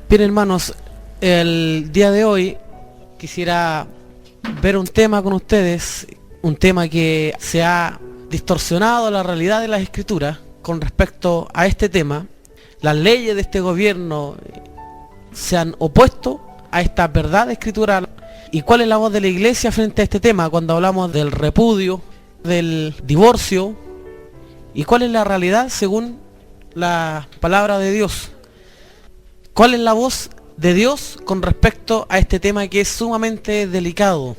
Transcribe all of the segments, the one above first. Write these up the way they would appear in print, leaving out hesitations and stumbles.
Bien, hermanos, el día de hoy quisiera ver un tema con ustedes, un tema que se ha distorsionado la realidad de las escrituras con respecto a este tema. Las leyes de este gobierno se han opuesto a esta verdad escritural. ¿Y cuál es la voz de la iglesia frente a este tema cuando hablamos del repudio, del divorcio? ¿Y cuál es la realidad según la palabra de Dios? ¿Cuál es la voz de Dios con respecto a este tema que es sumamente delicado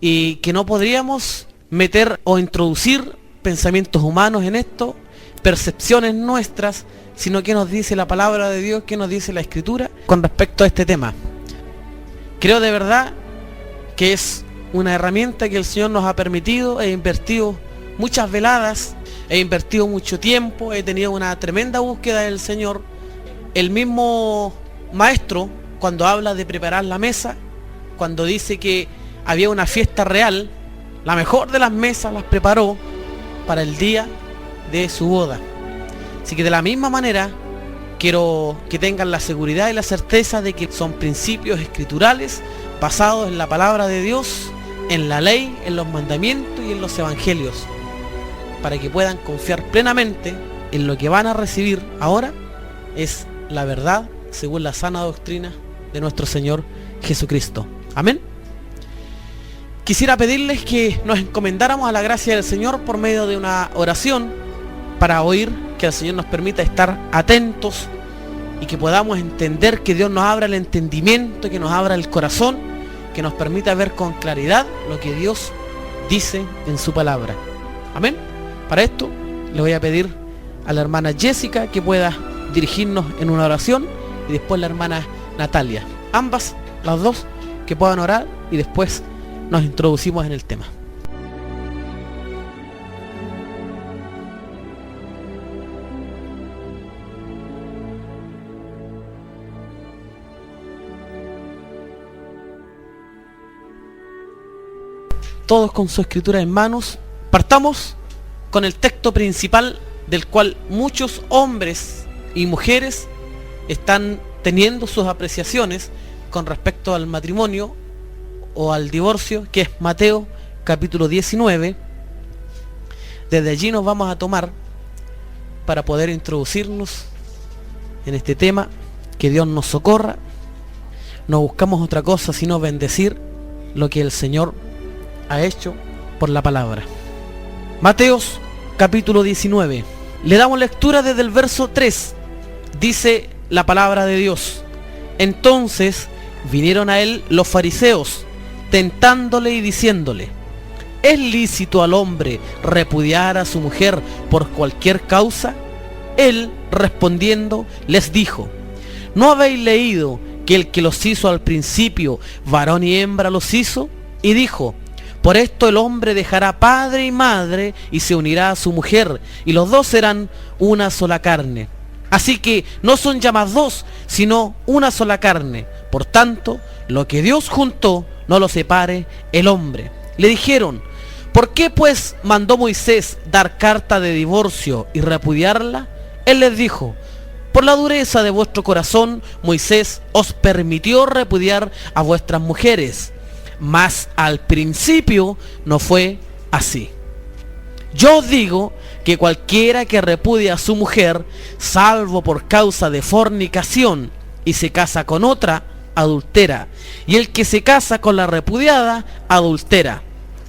y que no podríamos meter o introducir pensamientos humanos en esto, percepciones nuestras, sino que nos dice la palabra de Dios, que nos dice la escritura con respecto a este tema? Creo de verdad que es una herramienta que el Señor nos ha permitido. He invertido muchas veladas, he invertido mucho tiempo, he tenido una tremenda búsqueda del Señor. El mismo maestro, cuando habla de preparar la mesa, cuando dice que había una fiesta real, la mejor de las mesas las preparó para el día de su boda. Así que de la misma manera quiero que tengan la seguridad y la certeza de que son principios escriturales basados en la palabra de Dios, en la ley, en los mandamientos y en los evangelios, para que puedan confiar plenamente en lo que van a recibir ahora. Es la verdad según la sana doctrina de nuestro Señor Jesucristo. Amén. Quisiera pedirles que nos encomendáramos a la gracia del Señor por medio de una oración para oír, que el Señor nos permita estar atentos y que podamos entender, que Dios nos abra el entendimiento, que nos abra el corazón, que nos permita ver con claridad lo que Dios dice en su palabra. Amén. Para esto le voy a pedir a la hermana Jessica que pueda dirigirnos en una oración, y después la hermana Natalia, ambas, las dos, que puedan orar, y después nos introducimos en el tema. Todos con su escritura en manos, partamos con el texto principal, del cual muchos hombres y mujeres están teniendo sus apreciaciones con respecto al matrimonio o al divorcio, que es Mateo capítulo 19. Desde allí nos vamos a tomar para poder introducirnos en este tema. Que Dios nos socorra. No buscamos otra cosa sino bendecir lo que el Señor ha hecho por la palabra. Mateos capítulo 19. Le damos lectura desde el verso 3. Dice la palabra de Dios: entonces vinieron a él los fariseos, tentándole y diciéndole: ¿es lícito al hombre repudiar a su mujer por cualquier causa? Él, respondiendo, les dijo: ¿no habéis leído que el que los hizo al principio, varón y hembra los hizo? Y dijo: por esto el hombre dejará padre y madre y se unirá a su mujer, y los dos serán una sola carne. Así que no son ya más dos, sino una sola carne. Por tanto, lo que Dios juntó, no lo separe el hombre. Le dijeron: ¿por qué pues mandó Moisés dar carta de divorcio y repudiarla? Él les dijo: por la dureza de vuestro corazón, Moisés os permitió repudiar a vuestras mujeres, mas al principio no fue así. Yo os digo que cualquiera que repudia a su mujer, salvo por causa de fornicación, y se casa con otra, adultera, y el que se casa con la repudiada, adultera.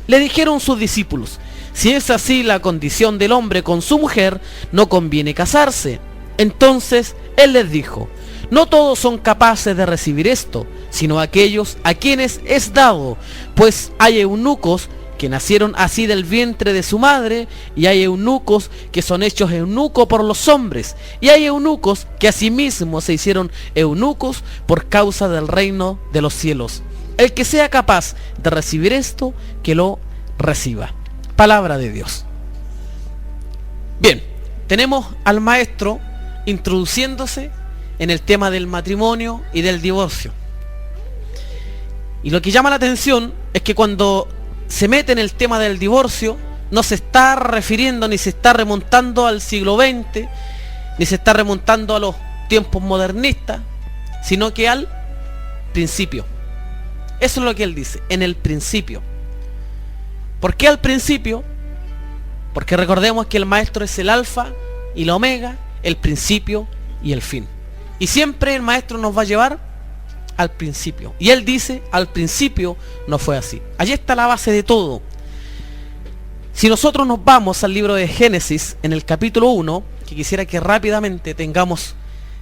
Le dijeron sus discípulos: si es así la condición del hombre con su mujer, no conviene casarse. Entonces él les dijo: no todos son capaces de recibir esto, sino aquellos a quienes es dado, pues hay eunucos que nacieron así del vientre de su madre, y hay eunucos que son hechos eunucos por los hombres, y hay eunucos que asimismo se hicieron eunucos por causa del reino de los cielos. El que sea capaz de recibir esto, que lo reciba. Palabra de Dios. Bien, tenemos al maestro introduciéndose en el tema del matrimonio y del divorcio. Y lo que llama la atención es que cuando se mete en el tema del divorcio, no se está refiriendo ni se está remontando al siglo XX, ni se está remontando a los tiempos modernistas, sino que al principio. Eso es lo que él dice, en el principio. ¿Por qué al principio? Porque recordemos que el maestro es el alfa y la omega, el principio y el fin. Y siempre el maestro nos va a llevar al principio. Y él dice, al principio no fue así. Allí está la base de todo. Si nosotros nos vamos al libro de Génesis, en el capítulo 1, que quisiera que rápidamente tengamos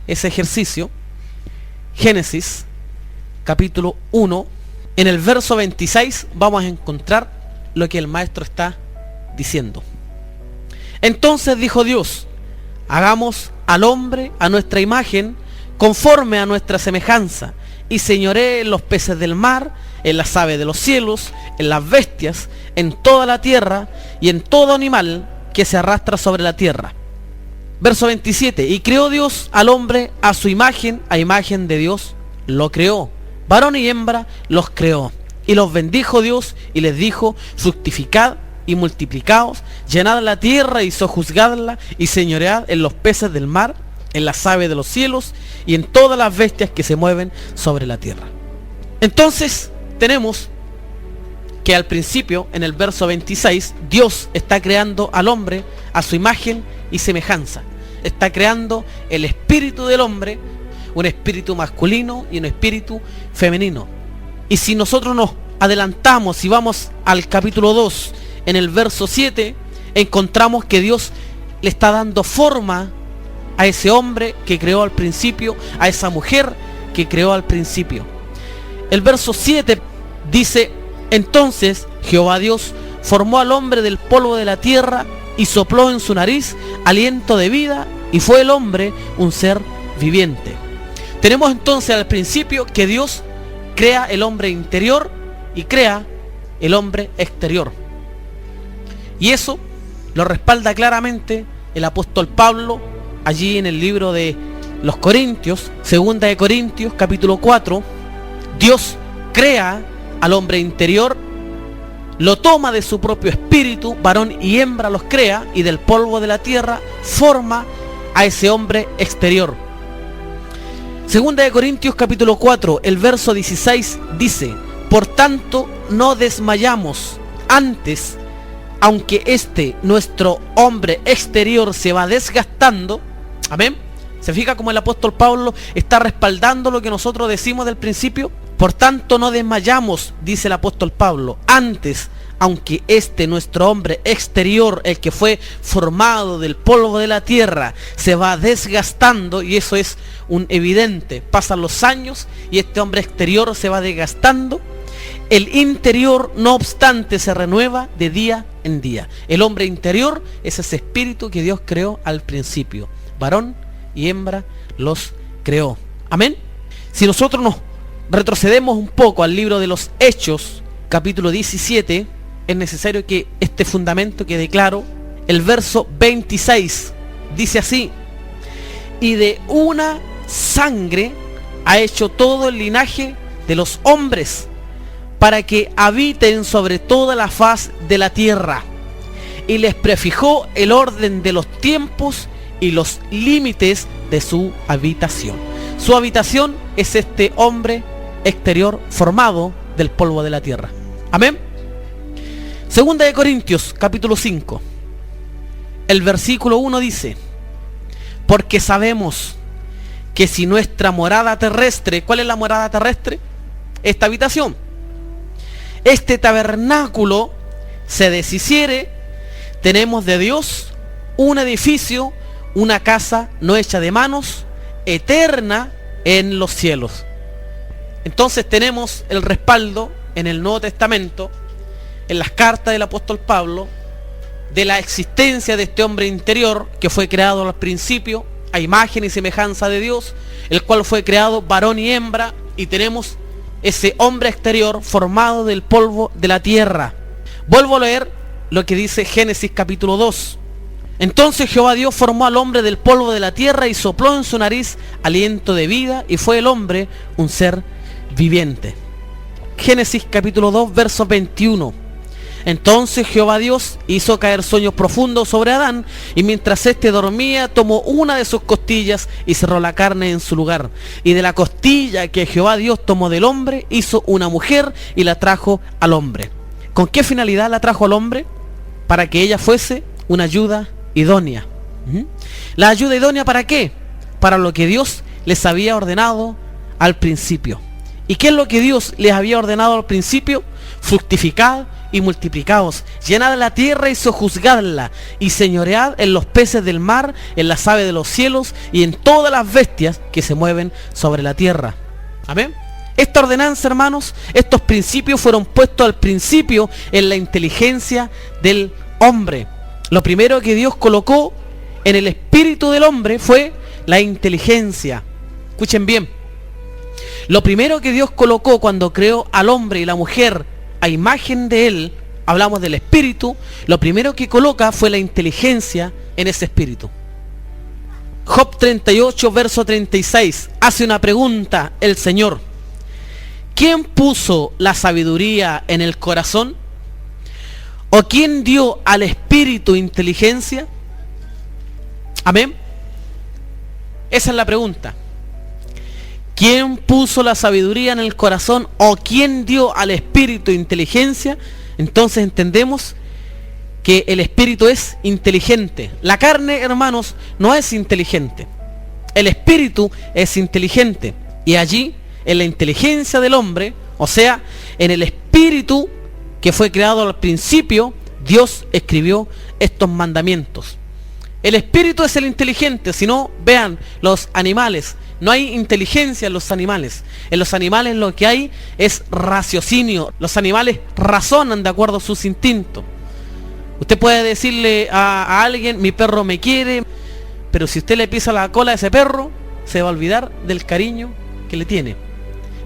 ese ejercicio. Génesis, capítulo 1, en el verso 26 vamos a encontrar lo que el maestro está diciendo. Entonces dijo Dios, hagamos al hombre a nuestra imagen, conforme a nuestra semejanza, y señoree en los peces del mar, en las aves de los cielos, en las bestias, en toda la tierra, y en todo animal que se arrastra sobre la tierra. Verso 27, y creó Dios al hombre a su imagen, a imagen de Dios lo creó, varón y hembra los creó. Y los bendijo Dios y les dijo, fructificad y multiplicaos, llenad la tierra y sojuzgadla, y señoread en los peces del mar, en las aves de los cielos, y en todas las bestias que se mueven sobre la tierra. Entonces tenemos que al principio, en el verso 26, Dios está creando al hombre a su imagen y semejanza. Está creando el espíritu del hombre, un espíritu masculino y un espíritu femenino. Y si nosotros nos adelantamos y vamos al capítulo 2, en el verso 7, encontramos que Dios le está dando forma a ese hombre que creó al principio, a esa mujer que creó al principio. El verso 7 dice, entonces Jehová Dios formó al hombre del polvo de la tierra y sopló en su nariz aliento de vida, y fue el hombre un ser viviente. Tenemos entonces al principio que Dios crea el hombre interior y crea el hombre exterior. Y eso lo respalda claramente el apóstol Pablo allí en el libro de los Corintios, segunda de Corintios, capítulo 4. Dios crea al hombre interior, lo toma de su propio espíritu, varón y hembra los crea, y del polvo de la tierra forma a ese hombre exterior. Segunda de Corintios capítulo 4, el verso 16 dice, por tanto no desmayamos, antes, aunque nuestro hombre exterior se va desgastando, amén. ¿Se fija cómo el apóstol Pablo está respaldando lo que nosotros decimos del principio? Por tanto no desmayamos, dice el apóstol Pablo, antes, aunque nuestro hombre exterior, el que fue formado del polvo de la tierra, se va desgastando, y eso es un evidente, pasan los años y este hombre exterior se va desgastando, el interior no obstante se renueva de día en día. El hombre interior es ese espíritu que Dios creó al principio, varón y hembra los creó, amén. Si nosotros nos retrocedemos un poco al libro de los Hechos, capítulo 17, es necesario que este fundamento quede claro. El verso 26 dice así, y de una sangre ha hecho todo el linaje de los hombres, para que habiten sobre toda la faz de la tierra, y les prefijó el orden de los tiempos y los límites de su habitación. Su habitación es este hombre exterior formado del polvo de la tierra, amén. Segunda de Corintios capítulo 5, el versículo 1 dice, porque sabemos que si nuestra morada terrestre, ¿cuál es la morada terrestre? Esta habitación, este tabernáculo se deshiciere, tenemos de Dios un edificio, una casa no hecha de manos, eterna en los cielos. Entonces tenemos el respaldo en el Nuevo Testamento, en las cartas del apóstol Pablo, de la existencia de este hombre interior que fue creado al principio a imagen y semejanza de Dios, el cual fue creado varón y hembra, y tenemos ese hombre exterior formado del polvo de la tierra. Vuelvo a leer lo que dice Génesis capítulo 2. Entonces Jehová Dios formó al hombre del polvo de la tierra y sopló en su nariz aliento de vida, y fue el hombre un ser viviente. Génesis capítulo 2, verso 21. Entonces Jehová Dios hizo caer sueños profundos sobre Adán, y mientras éste dormía, tomó una de sus costillas y cerró la carne en su lugar. Y de la costilla que Jehová Dios tomó del hombre, hizo una mujer y la trajo al hombre. ¿Con qué finalidad la trajo al hombre? Para que ella fuese una ayuda idónea. ¿La ayuda idónea para qué? Para lo que Dios les había ordenado al principio. ¿Y qué es lo que Dios les había ordenado al principio? Fructificad y multiplicaos, llenad la tierra y sojuzgadla, y señoread en los peces del mar, en las aves de los cielos, y en todas las bestias que se mueven sobre la tierra. Amén. Esta ordenanza, hermanos, estos principios fueron puestos al principio en la inteligencia del hombre. Lo primero que Dios colocó en el espíritu del hombre fue la inteligencia. Escuchen bien. Lo primero que Dios colocó cuando creó al hombre y la mujer a imagen de él, hablamos del espíritu, lo primero que coloca fue la inteligencia en ese espíritu. Job 38, verso 36, hace una pregunta el Señor. ¿Quién puso la sabiduría en el corazón? ¿O quién dio al espíritu inteligencia? Amén. Esa es la pregunta. ¿Quién puso la sabiduría en el corazón o quién dio al espíritu inteligencia? Entonces entendemos que el espíritu es inteligente. La carne, hermanos, no es inteligente. El espíritu es inteligente. Y allí, en la inteligencia del hombre, o sea, en el espíritu que fue creado al principio, Dios escribió estos mandamientos. El espíritu es el inteligente. Si no, vean los animales. No hay inteligencia en los animales. En los animales lo que hay es raciocinio. Los animales razonan de acuerdo a sus instintos. Usted puede decirle a alguien, mi perro me quiere, pero si usted le pisa la cola a ese perro, se va a olvidar del cariño que le tiene.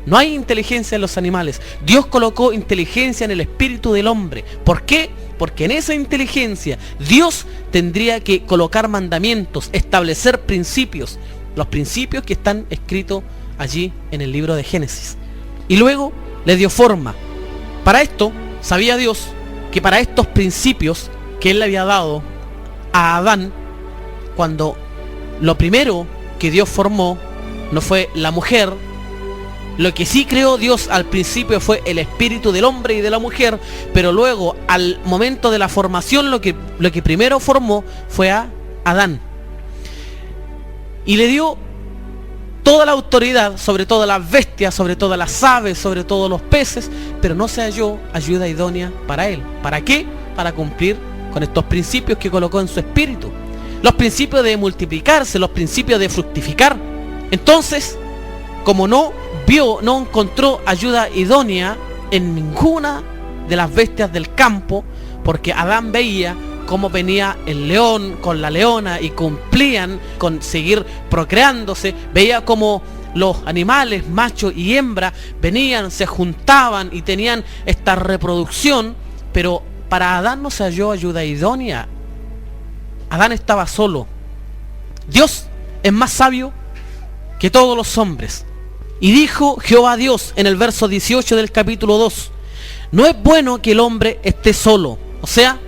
No hay inteligencia en los animales. Dios colocó inteligencia en el espíritu del hombre. ¿Por qué? Porque en esa inteligencia Dios tendría que colocar mandamientos, establecer principios. Los principios que están escritos allí en el libro de Génesis. Y luego le dio forma. Para esto, sabía Dios que para estos principios que Él le había dado a Adán, cuando lo primero que Dios formó no fue la mujer, lo que sí creó Dios al principio fue el espíritu del hombre y de la mujer, pero luego al momento de la formación lo que primero formó fue a Adán. Y le dio toda la autoridad sobre todas las bestias, sobre todas las aves, sobre todos los peces, pero no se halló ayuda idónea para él. ¿Para qué? Para cumplir con estos principios que colocó en su espíritu. Los principios de multiplicarse, los principios de fructificar. Entonces, como no encontró ayuda idónea en ninguna de las bestias del campo, porque Adán veía cómo venía el león con la leona y cumplían con seguir procreándose, veía cómo los animales, macho y hembra, venían, se juntaban y tenían esta reproducción, pero para Adán no se halló ayuda idónea. Adán estaba solo. Dios es más sabio que todos los hombres. Y dijo Jehová Dios en el verso 18 del capítulo 2, no es bueno que el hombre esté solo. O sea,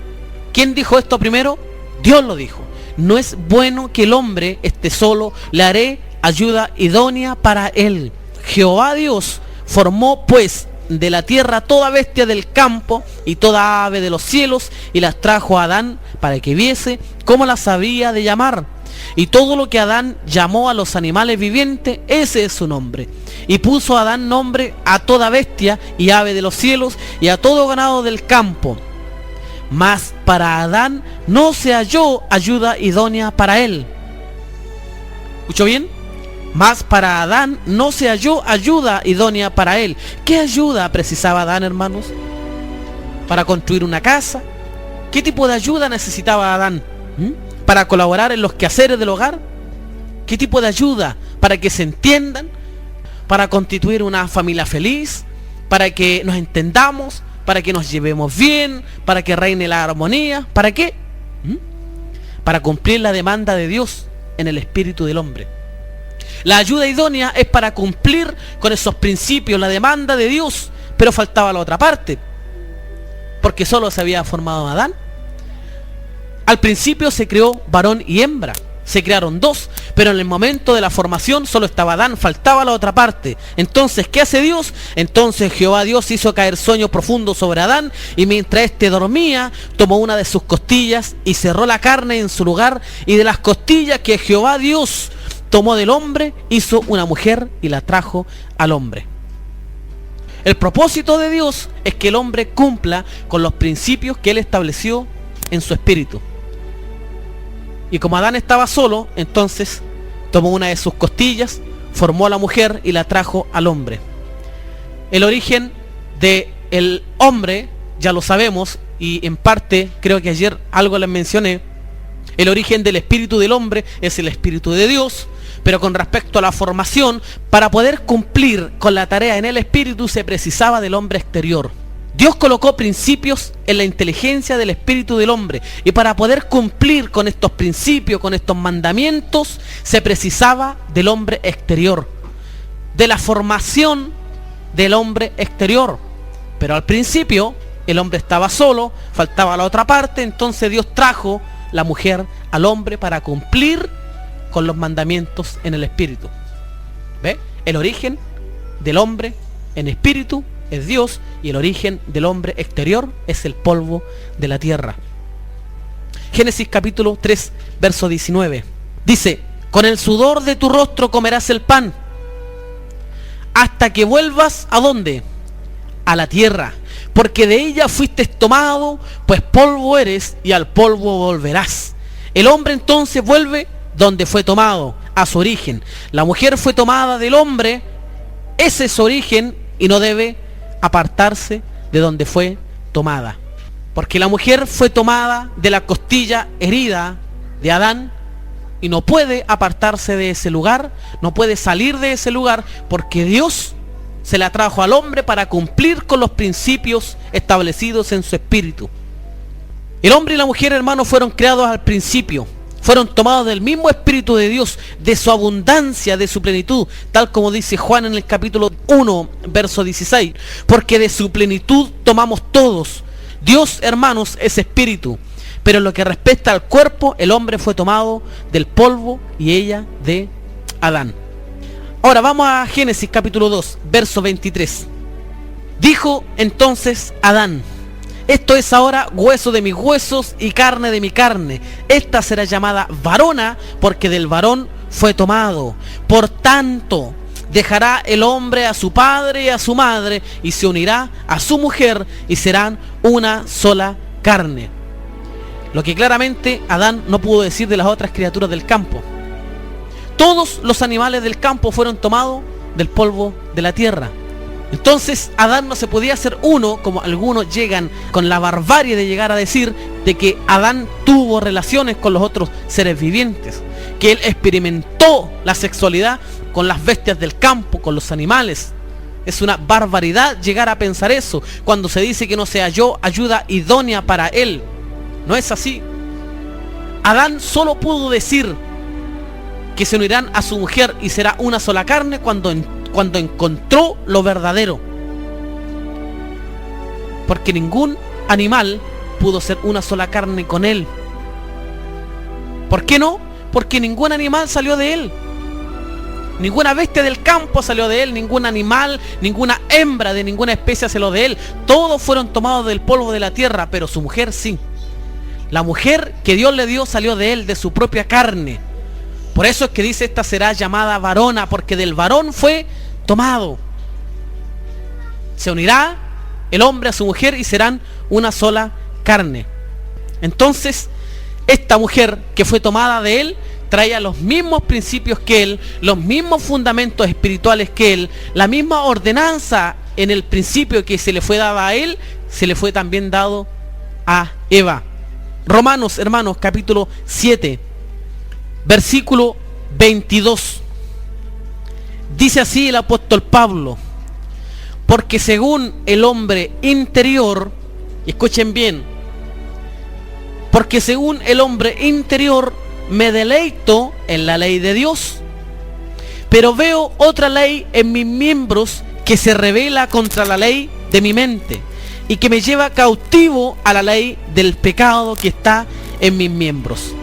¿quién dijo esto primero? Dios lo dijo. No es bueno que el hombre esté solo, le haré ayuda idónea para él. Jehová Dios formó pues de la tierra toda bestia del campo y toda ave de los cielos y las trajo a Adán para que viese cómo las había de llamar. Y todo lo que Adán llamó a los animales vivientes, ese es su nombre. Y puso Adán nombre a toda bestia y ave de los cielos y a todo ganado del campo. Mas para Adán no se halló ayuda idónea para él. ¿Escuchó bien? Mas para Adán no se halló ayuda idónea para él. ¿Qué ayuda precisaba Adán, hermanos? ¿Para construir una casa? ¿Qué tipo de ayuda necesitaba Adán? ¿Para colaborar en los quehaceres del hogar? ¿Qué tipo de ayuda? ¿Para que se entiendan? ¿Para constituir una familia feliz? ¿Para que nos entendamos? ¿Para que nos llevemos bien? ¿Para que reine la armonía? ¿Para qué? Para cumplir la demanda de Dios en el espíritu del hombre. La ayuda idónea es para cumplir con esos principios, la demanda de Dios, pero faltaba la otra parte. ¿Por porque solo se había formado Adán. Al principio se creó varón y hembra, se crearon dos, pero en el momento de la formación solo estaba Adán, faltaba la otra parte. Entonces, ¿qué hace Dios? Entonces Jehová Dios hizo caer sueño profundo sobre Adán, y mientras éste dormía, tomó una de sus costillas y cerró la carne en su lugar, y de las costillas que Jehová Dios tomó del hombre, hizo una mujer y la trajo al hombre. El propósito de Dios es que el hombre cumpla con los principios que él estableció en su espíritu. Y como Adán estaba solo, entonces tomó una de sus costillas, formó a la mujer y la trajo al hombre. El origen del hombre ya lo sabemos, y en parte creo que ayer algo les mencioné. El origen del espíritu del hombre es el espíritu de Dios, pero con respecto a la formación, para poder cumplir con la tarea en el espíritu se precisaba del hombre exterior. Dios colocó principios en la inteligencia del espíritu del hombre, y para poder cumplir con estos principios, con estos mandamientos, se precisaba del hombre exterior, de la formación del hombre exterior. Pero al principio el hombre estaba solo, faltaba la otra parte, entonces Dios trajo la mujer al hombre para cumplir con los mandamientos en el espíritu. ¿Ve? El origen del hombre en espíritu es Dios, y el origen del hombre exterior es el polvo de la tierra. Génesis capítulo 3, verso 19. Dice: con el sudor de tu rostro comerás el pan, hasta que vuelvas ¿a dónde? A la tierra, porque de ella fuiste tomado, pues polvo eres y al polvo volverás. El hombre entonces vuelve donde fue tomado, a su origen. La mujer fue tomada del hombre, ese es su origen, y no debe apartarse de donde fue tomada, porque la mujer fue tomada de la costilla herida de Adán y no puede apartarse de ese lugar, no puede salir de ese lugar, porque Dios se la trajo al hombre para cumplir con los principios establecidos en su espíritu. El hombre y la mujer, hermanos, fueron creados al principio, fueron tomados del mismo espíritu de Dios, de su abundancia, de su plenitud, tal como dice Juan en el capítulo 1, verso 16, porque de su plenitud tomamos todos. Dios, hermanos, es espíritu, pero en lo que respecta al cuerpo, el hombre fue tomado del polvo y ella de Adán. Ahora vamos a Génesis capítulo 2, verso 23. Dijo entonces Adán: esto es ahora hueso de mis huesos y carne de mi carne. Esta será llamada varona, porque del varón fue tomado. Por tanto, dejará el hombre a su padre y a su madre, y se unirá a su mujer, y serán una sola carne. Lo que claramente Adán no pudo decir de las otras criaturas del campo. Todos los animales del campo fueron tomados del polvo de la tierra. Entonces Adán no se podía hacer uno, como algunos llegan con la barbarie de llegar a decir de que Adán tuvo relaciones con los otros seres vivientes, que él experimentó la sexualidad con las bestias del campo, con los animales. Es una barbaridad llegar a pensar eso, cuando se dice que no se halló ayuda idónea para él. No es así. Adán solo pudo decir que se unirán a su mujer y será una sola carne cuando encontró lo verdadero, porque ningún animal pudo ser una sola carne con él. ¿Por qué no? Porque ningún animal salió de él, ninguna bestia del campo salió de él, ningún animal, ninguna hembra de ninguna especie salió de él. Todos fueron tomados del polvo de la tierra, pero su mujer sí. La mujer que Dios le dio salió de él, de su propia carne. Por eso es que dice: esta será llamada varona, porque del varón fue tomado. Se unirá el hombre a su mujer y serán una sola carne. Entonces, esta mujer que fue tomada de él traía los mismos principios que él, los mismos fundamentos espirituales que él, la misma ordenanza en el principio que se le fue dada a él, se le fue también dado a Eva. Romanos, hermanos, capítulo 7, versículo 22. Dice así el apóstol Pablo: porque según el hombre interior, y escuchen bien, porque según el hombre interior me deleito en la ley de Dios, pero veo otra ley en mis miembros que se rebela contra la ley de mi mente, y que me lleva cautivo a la ley del pecado que está en mis miembros.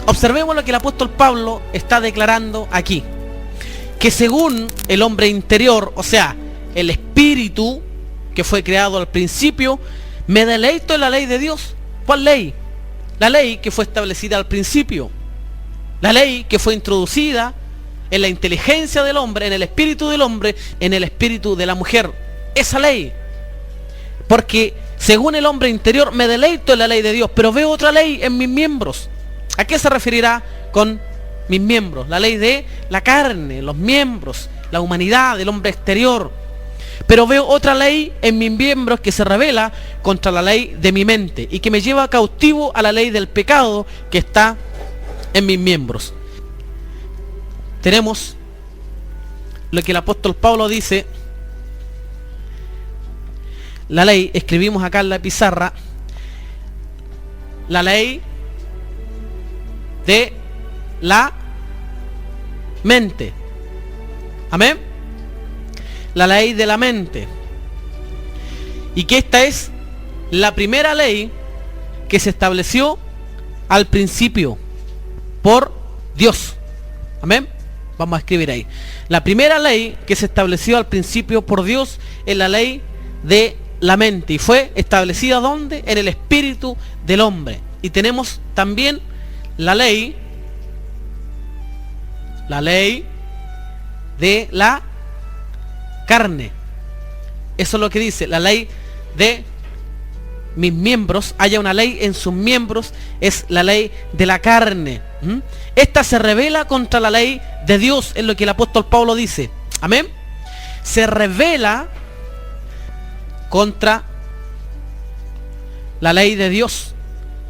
Observemos lo que el apóstol Pablo está declarando aquí, que según el hombre interior, o sea, el espíritu que fue creado al principio, me deleito en la ley de Dios. ¿Cuál ley? La ley que fue establecida al principio, la ley que fue introducida en la inteligencia del hombre, en el espíritu del hombre, en el espíritu de la mujer. Esa ley. Porque según el hombre interior me deleito en la ley de Dios, pero veo otra ley en mis miembros. ¿A qué se referirá con mis miembros? La ley de la carne, los miembros, la humanidad, el hombre exterior. Pero veo otra ley en mis miembros que se revela contra la ley de mi mente y que me lleva cautivo a la ley del pecado que está en mis miembros. Tenemos lo que el apóstol Pablo dice. La ley, escribimos acá en la pizarra, la ley de la mente. Amén. La ley de la mente. Y que esta es la primera ley que se estableció al principio por Dios. Amén. Vamos a escribir ahí. La primera ley que se estableció al principio por Dios es la ley de la mente. Y fue establecida ¿dónde? En el espíritu del hombre. Y tenemos también la ley de la carne. Eso es lo que dice. La ley de mis miembros, haya una ley en sus miembros, es la ley de la carne. Esta se revela contra la ley de Dios, es lo que el apóstol Pablo dice. Amén. Se revela contra la ley de Dios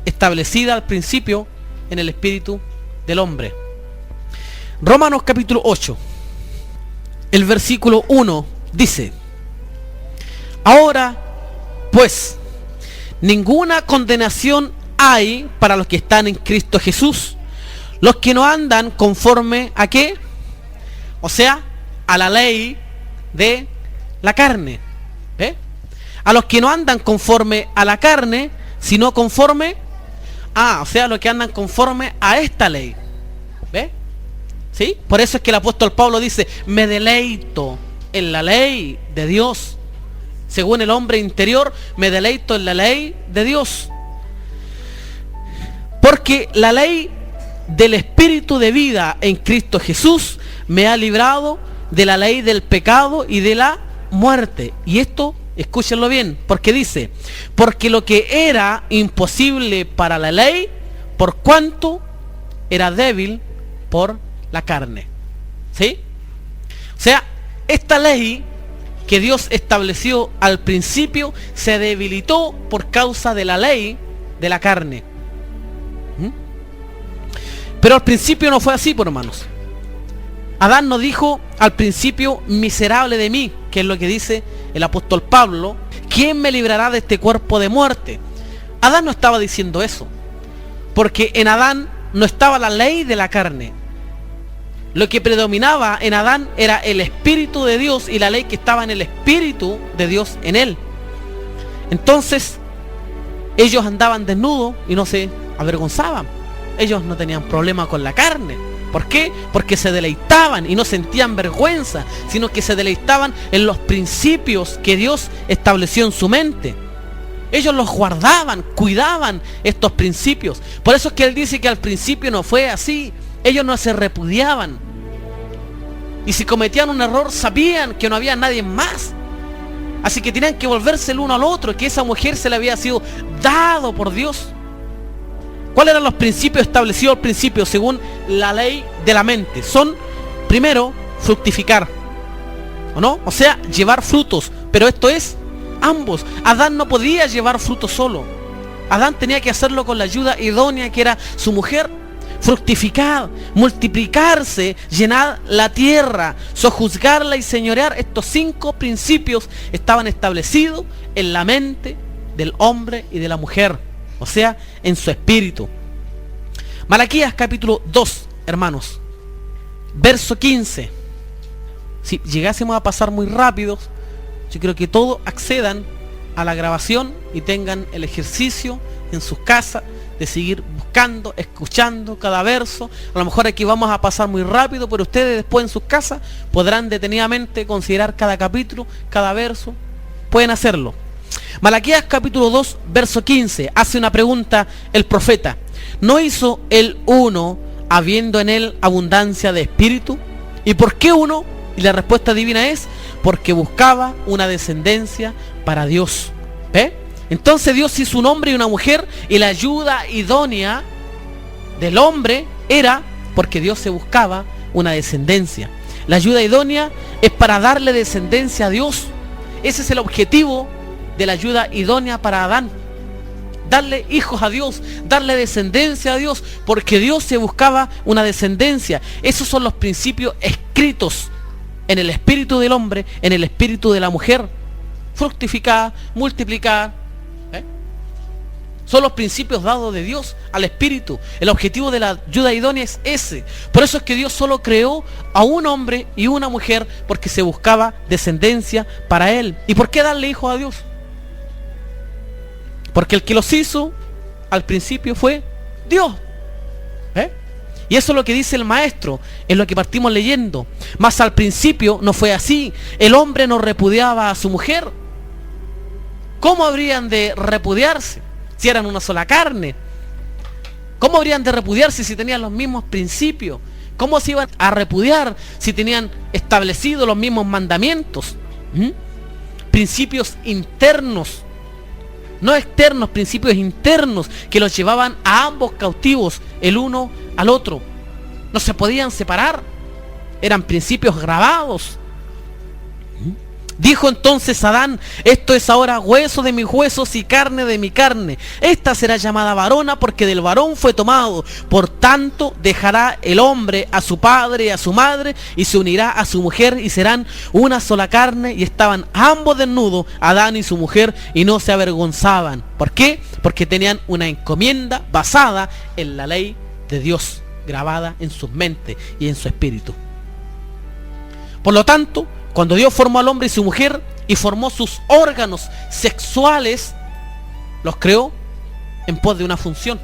establecida al principio en el espíritu del hombre. Romanos capítulo 8, el versículo 1 dice: ahora pues ninguna condenación hay para los que están en Cristo Jesús, los que no andan conforme a ¿qué? O sea, a la ley de la carne. A los que no andan conforme a la carne, sino conforme o sea, los que andan conforme a esta ley. ¿Ve? ¿Sí? Por eso es que el apóstol Pablo dice: me deleito en la ley de Dios. Según el hombre interior, me deleito en la ley de Dios. Porque la ley del espíritu de vida en Cristo Jesús me ha librado de la ley del pecado y de la muerte. Y esto, escúchenlo bien, porque dice: porque lo que era imposible para la ley, por cuanto era débil por la carne. ¿Sí? O sea, esta ley que Dios estableció al principio se debilitó por causa de la ley de la carne. Pero al principio no fue así, por hermanos. Adán no dijo al principio: miserable de mí, que es lo que dice el apóstol Pablo, ¿quién me librará de este cuerpo de muerte? Adán no estaba diciendo eso, porque en Adán no estaba la ley de la carne. Lo que predominaba en Adán era el espíritu de Dios y la ley que estaba en el espíritu de Dios en él. Entonces ellos andaban desnudos y no se avergonzaban. Ellos no tenían problema con la carne. ¿Por qué? Porque se deleitaban y no sentían vergüenza, sino que se deleitaban en los principios que Dios estableció en su mente. Ellos los guardaban, cuidaban estos principios. Por eso es que él dice que al principio no fue así. Ellos no se repudiaban. Y si cometían un error, sabían que no había nadie más. Así que tenían que volverse el uno al otro, que esa mujer se le había sido dado por Dios. ¿Cuáles eran los principios establecidos al principio según la ley de la mente? Son, primero, fructificar, ¿o no? O sea, llevar frutos. Pero esto es ambos. Adán no podía llevar frutos solo. Adán tenía que hacerlo con la ayuda idónea que era su mujer. Fructificar, multiplicarse, llenar la tierra, sojuzgarla y señorear. Estos 5 principios estaban establecidos en la mente del hombre y de la mujer. O sea, en su espíritu. Malaquías capítulo 2, hermanos, verso 15. Si llegásemos a pasar muy rápidos, yo creo que todos accedan a la grabación y tengan el ejercicio en sus casas de seguir buscando, escuchando cada verso. A lo mejor aquí vamos a pasar muy rápido, pero ustedes después en sus casas podrán detenidamente considerar cada capítulo, cada verso. Pueden hacerlo. Malaquías capítulo 2, verso 15, hace una pregunta el profeta. ¿No hizo el uno habiendo en él abundancia de espíritu? ¿Y por qué uno? Y la respuesta divina es, porque buscaba una descendencia para Dios. ¿Ve? Entonces Dios hizo un hombre y una mujer, y la ayuda idónea del hombre era porque Dios se buscaba una descendencia. La ayuda idónea es para darle descendencia a Dios. Ese es el objetivo de la ayuda idónea para Adán. Darle hijos a Dios, darle descendencia a Dios, porque Dios se buscaba una descendencia. Esos son los principios escritos en el espíritu del hombre, en el espíritu de la mujer. Fructificar, multiplicar. Son los principios dados de Dios al espíritu. El objetivo de la ayuda idónea es ese. Por eso es que Dios solo creó a un hombre y una mujer, porque se buscaba descendencia para él. ¿Y por qué darle hijos a Dios? Porque el que los hizo al principio fue Dios. Y eso es lo que dice el maestro, es lo que partimos leyendo. Mas al principio no fue así. El hombre no repudiaba a su mujer. ¿Cómo habrían de repudiarse si eran una sola carne? ¿Cómo habrían de repudiarse si tenían los mismos principios? ¿Cómo se iban a repudiar si tenían establecidos los mismos mandamientos? Principios internos, no externos, principios internos que los llevaban a ambos cautivos, el uno al otro. No se podían separar, eran principios grabados. Dijo entonces Adán, esto es ahora hueso de mis huesos y carne de mi carne. Esta será llamada varona porque del varón fue tomado. Por tanto dejará el hombre a su padre y a su madre y se unirá a su mujer y serán una sola carne. Y estaban ambos desnudos, Adán y su mujer, y no se avergonzaban. ¿Por qué? Porque tenían una encomienda basada en la ley de Dios, grabada en sus mentes y en su espíritu. Por lo tanto, cuando Dios formó al hombre y su mujer y formó sus órganos sexuales, los creó en pos de una función.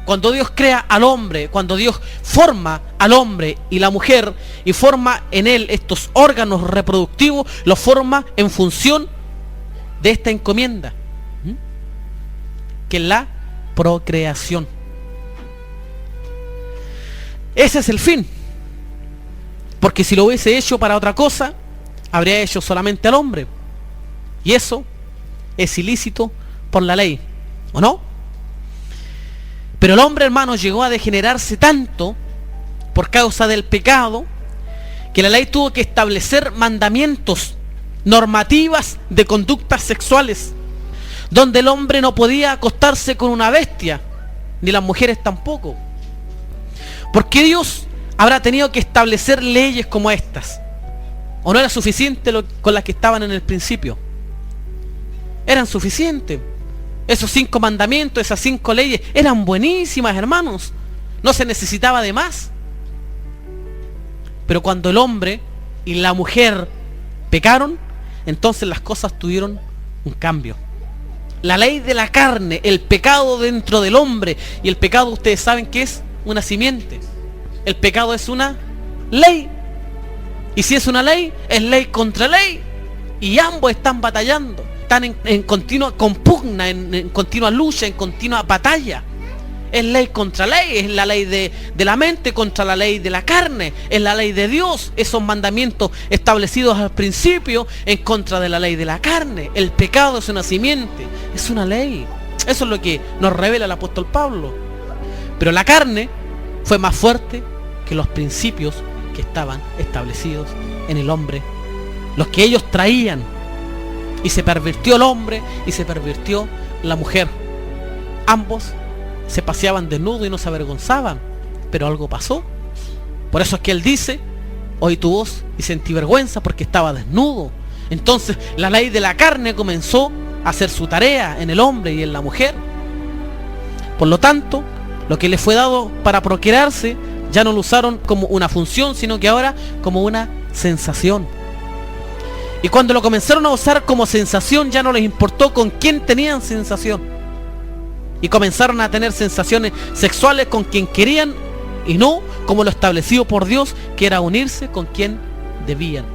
Cuando Dios crea al hombre, cuando Dios forma al hombre y la mujer y forma en él estos órganos reproductivos, los forma en función de esta encomienda, que es la procreación. Ese es el fin. Porque si lo hubiese hecho para otra cosa, habría hecho solamente al hombre. Y eso es ilícito por la ley, ¿o no? Pero el hombre, hermanos, llegó a degenerarse tanto por causa del pecado, que la ley tuvo que establecer mandamientos, normativas de conductas sexuales, donde el hombre no podía acostarse con una bestia, ni las mujeres tampoco. Porque Dios habrá tenido que establecer leyes como estas? ¿O no era suficiente con las que estaban en el principio? Eran suficientes. Esos 5 mandamientos, esas 5 leyes, eran buenísimas, hermanos. No se necesitaba de más. Pero cuando el hombre y la mujer pecaron, entonces las cosas tuvieron un cambio. La ley de la carne, el pecado dentro del hombre, y el pecado, ustedes saben que es una simiente. El pecado es una ley. Y si es una ley, es ley contra ley. Y ambos están batallando. Están en continua compugna, en continua lucha, en continua batalla. Es ley contra ley. Es la ley de la mente contra la ley de la carne. Es la ley de Dios. Esos mandamientos establecidos al principio en contra de la ley de la carne. El pecado es una simiente. Es una ley. Eso es lo que nos revela el apóstol Pablo. Pero la carne fue más fuerte que los principios que estaban establecidos en el hombre, los que ellos traían, y se pervirtió el hombre y se pervirtió la mujer. Ambos se paseaban desnudos y no se avergonzaban, pero algo pasó. Por eso es que él dice, oí tu voz y sentí vergüenza porque estaba desnudo. Entonces la ley de la carne comenzó a hacer su tarea en el hombre y en la mujer. Por lo tanto, lo que le fue dado para procrearse ya no lo usaron como una función, sino que ahora como una sensación. Y cuando lo comenzaron a usar como sensación, ya no les importó con quién tenían sensación. Y comenzaron a tener sensaciones sexuales con quien querían y no como lo establecido por Dios, que era unirse con quien debían.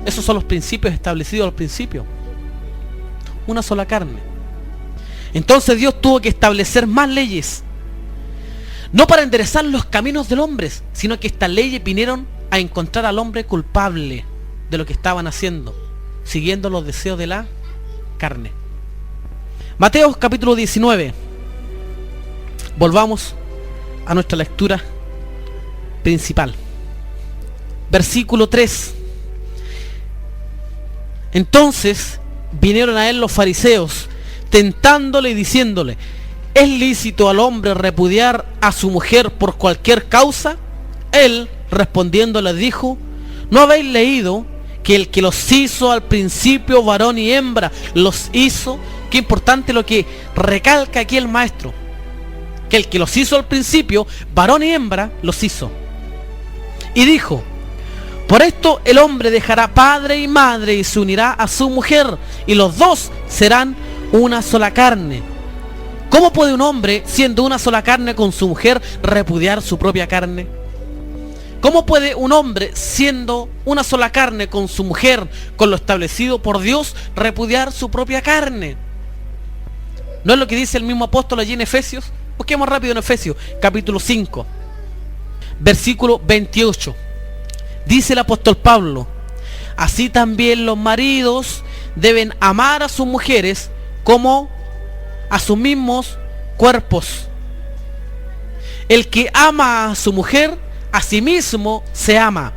Esos son los principios establecidos al principio. Una sola carne. Entonces Dios tuvo que establecer más leyes. No para enderezar los caminos del hombre, sino que estas leyes vinieron a encontrar al hombre culpable de lo que estaban haciendo, siguiendo los deseos de la carne. Mateo capítulo 19. Volvamos a nuestra lectura principal. Versículo 3. Entonces vinieron a él los fariseos, tentándole y diciéndole: ¿es lícito al hombre repudiar a su mujer por cualquier causa? Él, respondiendo, les dijo: ¿no habéis leído que el que los hizo al principio, varón y hembra, los hizo? Qué importante lo que recalca aquí el maestro. Que el que los hizo al principio, varón y hembra, los hizo. Y dijo: por esto el hombre dejará padre y madre y se unirá a su mujer, y los dos serán una sola carne. ¿Cómo puede un hombre, siendo una sola carne con su mujer, repudiar su propia carne? ¿Cómo puede un hombre, siendo una sola carne con su mujer, con lo establecido por Dios, repudiar su propia carne? ¿No es lo que dice el mismo apóstol allí en Efesios? Busquemos rápido en Efesios, capítulo 5, versículo 28. Dice el apóstol Pablo: así también los maridos deben amar a sus mujeres como a sus mismos cuerpos. El que ama a su mujer, a sí mismo se ama,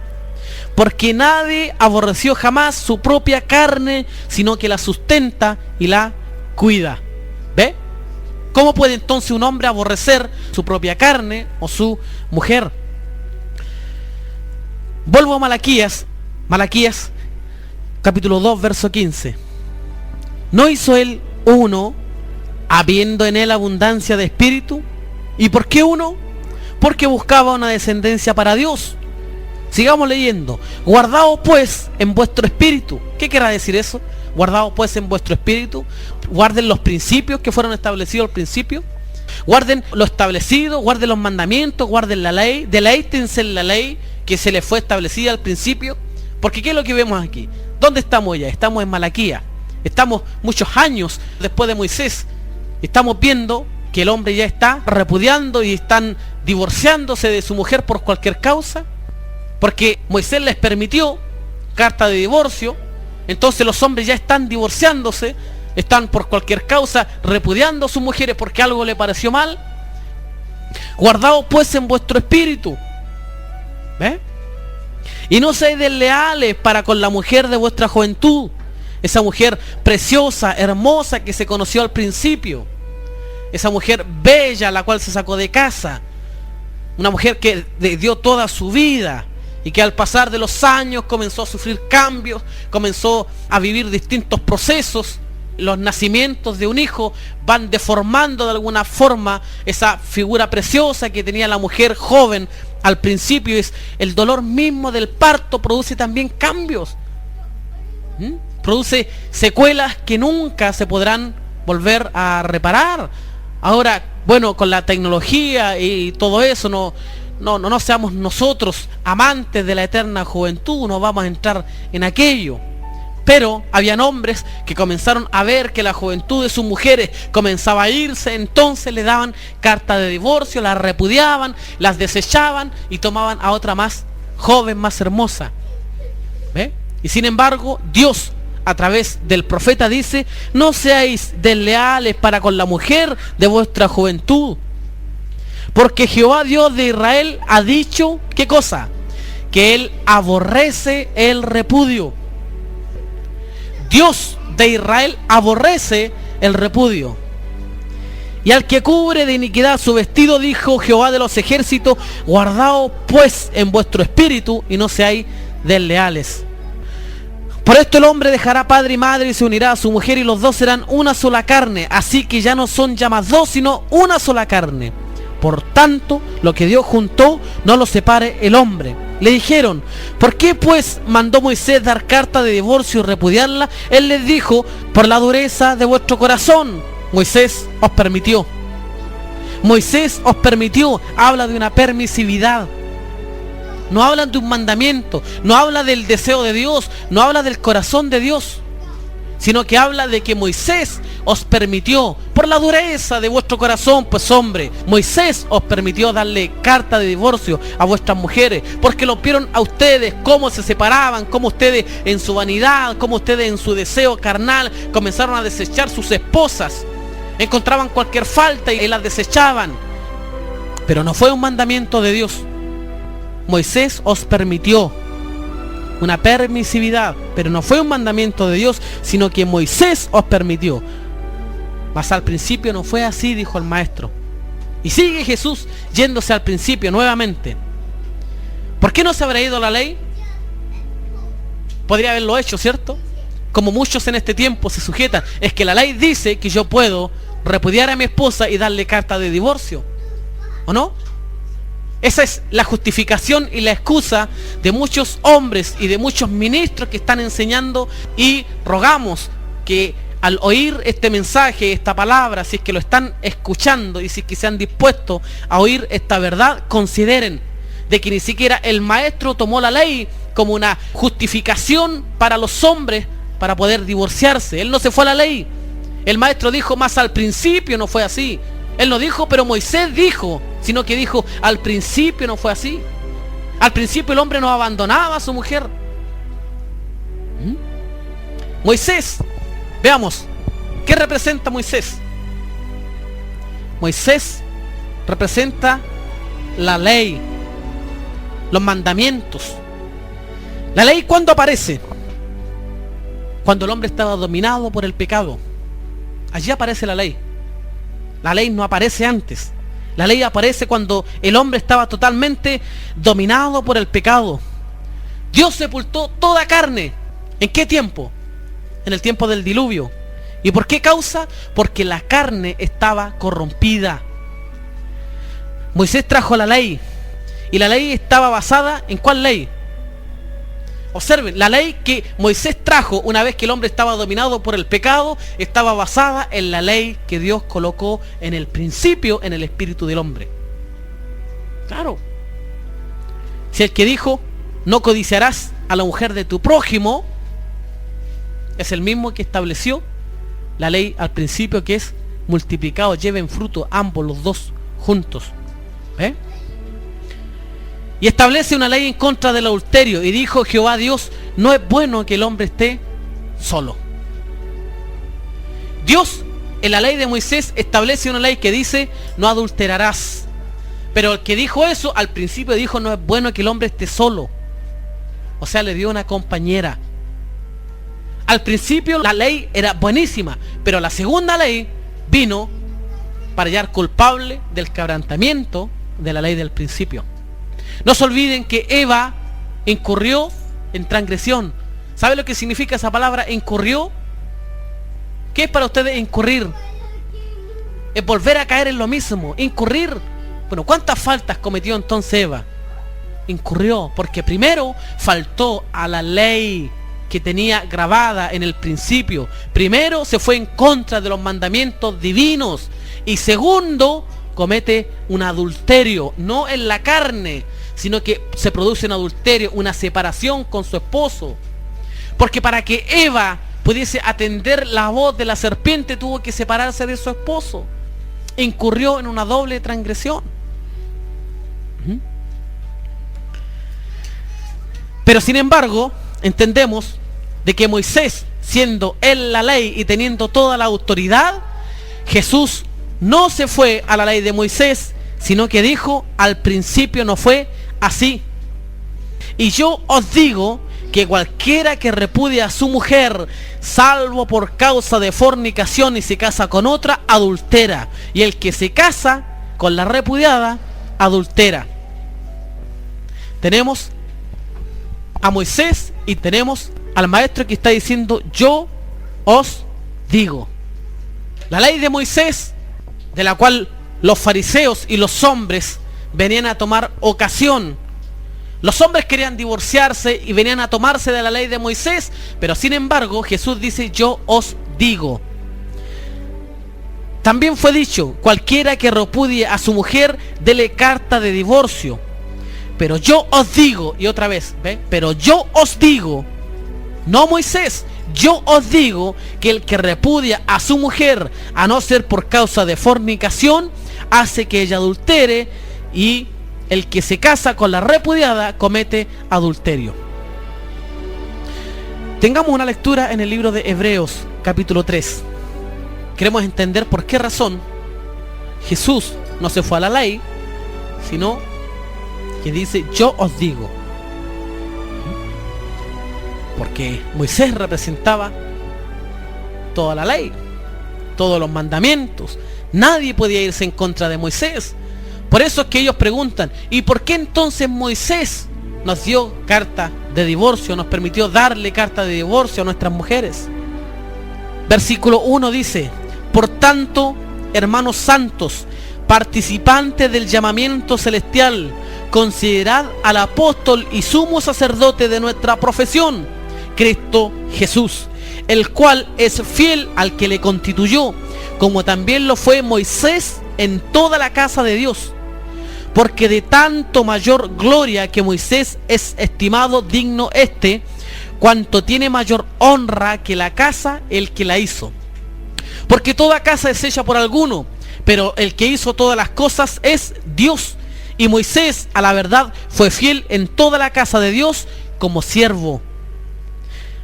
porque nadie aborreció jamás su propia carne, sino que la sustenta y la cuida. ¿Ve? ¿Cómo puede entonces un hombre aborrecer su propia carne o su mujer? Vuelvo a Malaquías, capítulo 2, verso 15. ¿No hizo él uno, habiendo en él abundancia de espíritu? ¿Y por qué uno? Porque buscaba una descendencia para Dios. Sigamos leyendo. Guardaos pues en vuestro espíritu. ¿Qué querrá decir eso? Guardaos pues en vuestro espíritu. Guarden los principios que fueron establecidos al principio. Guarden lo establecido, guarden los mandamientos, guarden la ley. Deleítense en la ley que se les fue establecida al principio. Porque ¿qué es lo que vemos aquí? ¿Dónde estamos ya? Estamos en Malaquías. Estamos muchos años después de Moisés. Estamos viendo que el hombre ya está repudiando y están divorciándose de su mujer por cualquier causa, porque Moisés les permitió carta de divorcio. Entonces los hombres ya están divorciándose, están por cualquier causa repudiando a sus mujeres porque algo le pareció mal. Guardaos pues en vuestro espíritu, ¿ve? Y no seáis desleales para con la mujer de vuestra juventud, esa mujer preciosa, hermosa que se conoció al principio, esa mujer bella la cual se sacó de casa, una mujer que dio toda su vida y que al pasar de los años comenzó a sufrir cambios, comenzó a vivir distintos procesos. Los nacimientos de un hijo van deformando de alguna forma esa figura preciosa que tenía la mujer joven al principio. Es el dolor mismo del parto, produce también cambios, produce secuelas que nunca se podrán volver a reparar. Ahora, bueno, con la tecnología y todo eso, no seamos nosotros amantes de la eterna juventud, no vamos a entrar en aquello. Pero habían hombres que comenzaron a ver que la juventud de sus mujeres comenzaba a irse, entonces le daban carta de divorcio, las repudiaban, las desechaban y tomaban a otra más joven, más hermosa. ¿Ve? Y sin embargo, Dios a través del profeta dice: no seáis desleales para con la mujer de vuestra juventud, porque Jehová Dios de Israel ha dicho, ¿qué cosa? Que él aborrece el repudio. Dios de Israel aborrece el repudio. Y al que cubre de iniquidad su vestido, dijo Jehová de los ejércitos: guardaos pues en vuestro espíritu y no seáis desleales. Por esto el hombre dejará padre y madre y se unirá a su mujer, y los dos serán una sola carne. Así que ya no son ya más dos, sino una sola carne. Por tanto, lo que Dios juntó, no lo separe el hombre. Le dijeron: ¿por qué pues mandó Moisés dar carta de divorcio y repudiarla? Él les dijo: por la dureza de vuestro corazón. Moisés os permitió. Moisés os permitió. Habla de una permisividad. No hablan de un mandamiento. No habla del deseo de Dios. No habla del corazón de Dios. Sino que habla de que Moisés os permitió, por la dureza de vuestro corazón. Pues hombre, Moisés os permitió darle carta de divorcio a vuestras mujeres, porque lo vieron a ustedes cómo se separaban, cómo ustedes en su vanidad, cómo ustedes en su deseo carnal comenzaron a desechar sus esposas. Encontraban cualquier falta y las desechaban. Pero no fue un mandamiento de Dios. Moisés os permitió. Una permisividad, pero no fue un mandamiento de Dios, sino que Moisés os permitió. Mas al principio no fue así, dijo el maestro. Y sigue Jesús yéndose al principio nuevamente. ¿Por qué no se habrá ido la ley? Podría haberlo hecho, ¿cierto? Como muchos en este tiempo se sujetan. Es que la ley dice que yo puedo repudiar a mi esposa y darle carta de divorcio, ¿o no? Esa es la justificación y la excusa de muchos hombres y de muchos ministros que están enseñando, y rogamos que al oír este mensaje, esta palabra, si es que lo están escuchando y si es que se han dispuesto a oír esta verdad, consideren de que ni siquiera el maestro tomó la ley como una justificación para los hombres para poder divorciarse. Él no se fue a la ley. El maestro dijo: más al principio no fue así. Él no dijo: pero Moisés dijo, sino que dijo: al principio no fue así. Al principio el hombre no abandonaba a su mujer. Moisés, veamos, ¿qué representa Moisés? Moisés representa la ley, los mandamientos. La ley, ¿cuándo aparece? Cuando el hombre estaba dominado por el pecado. Allí aparece la ley. La ley no aparece antes. La ley aparece cuando el hombre estaba totalmente dominado por el pecado. Dios sepultó toda carne. ¿En qué tiempo? En el tiempo del diluvio. ¿Y por qué causa? Porque la carne estaba corrompida. Moisés trajo la ley. Y la ley estaba basada ¿en cuál ley? Observen, la ley que Moisés trajo una vez que el hombre estaba dominado por el pecado estaba basada en la ley que Dios colocó en el principio en el espíritu del hombre. Claro. Si el que dijo: no codiciarás a la mujer de tu prójimo, es el mismo que estableció la ley al principio, que es: multiplicados lleven fruto ambos los dos juntos. Y establece una ley en contra del adulterio. Y dijo Jehová Dios: no es bueno que el hombre esté solo. Dios en la ley de Moisés establece una ley que dice: no adulterarás. Pero el que dijo eso al principio dijo: no es bueno que el hombre esté solo. O sea, le dio una compañera. Al principio la ley era buenísima, pero la segunda ley vino para hallar culpable del quebrantamiento de la ley del principio. No se olviden que Eva incurrió en transgresión. ¿Sabe lo que significa esa palabra, incurrió? ¿Qué es para ustedes incurrir? Es volver a caer en lo mismo, incurrir. Bueno, ¿cuántas faltas cometió entonces Eva? Incurrió porque primero faltó a la ley que tenía grabada en el principio. Primero se fue en contra de los mandamientos divinos. Y segundo, comete un adulterio, no en la carne, sino que se produce un adulterio, una separación con su esposo. Porque para que Eva pudiese atender la voz de la serpiente, tuvo que separarse de su esposo. Incurrió en una doble transgresión. Pero sin embargo, entendemos de que Moisés, siendo él la ley y teniendo toda la autoridad, Jesús no se fue a la ley de Moisés, sino que dijo: al principio no fue así. Y yo os digo que cualquiera que repudia a su mujer, salvo por causa de fornicación, y se casa con otra, adultera. Y el que se casa con la repudiada, adultera. Tenemos a Moisés y tenemos al maestro que está diciendo: yo os digo. La ley de Moisés, de la cual los fariseos y los hombres venían a tomar ocasión. Los hombres querían divorciarse y venían a tomarse de la ley de Moisés, pero sin embargo Jesús dice: yo os digo. También fue dicho: cualquiera que repudie a su mujer, dele carta de divorcio. Pero yo os digo, y otra vez, ¿ve? Pero yo os digo, no Moisés, yo os digo que el que repudia a su mujer, a no ser por causa de fornicación, hace que ella adultere, y el que se casa con la repudiada comete adulterio. Tengamos una lectura en el libro de Hebreos, capítulo 3. Queremos entender por qué razón Jesús no se fue a la ley, sino que dice: yo os digo. Porque Moisés representaba toda la ley, todos los mandamientos. Nadie podía irse en contra de Moisés. Por eso es que ellos preguntan: ¿y por qué entonces Moisés nos dio carta de divorcio, nos permitió darle carta de divorcio a nuestras mujeres? Versículo 1 dice: por tanto, hermanos santos, participantes del llamamiento celestial, considerad al apóstol y sumo sacerdote de nuestra profesión, Cristo Jesús, el cual es fiel al que le constituyó, como también lo fue Moisés en toda la casa de Dios. Porque de tanto mayor gloria que Moisés es estimado digno cuanto tiene mayor honra que la casa el que la hizo. Porque toda casa es hecha por alguno, pero el que hizo todas las cosas es Dios. Y Moisés, a la verdad, fue fiel en toda la casa de Dios como siervo,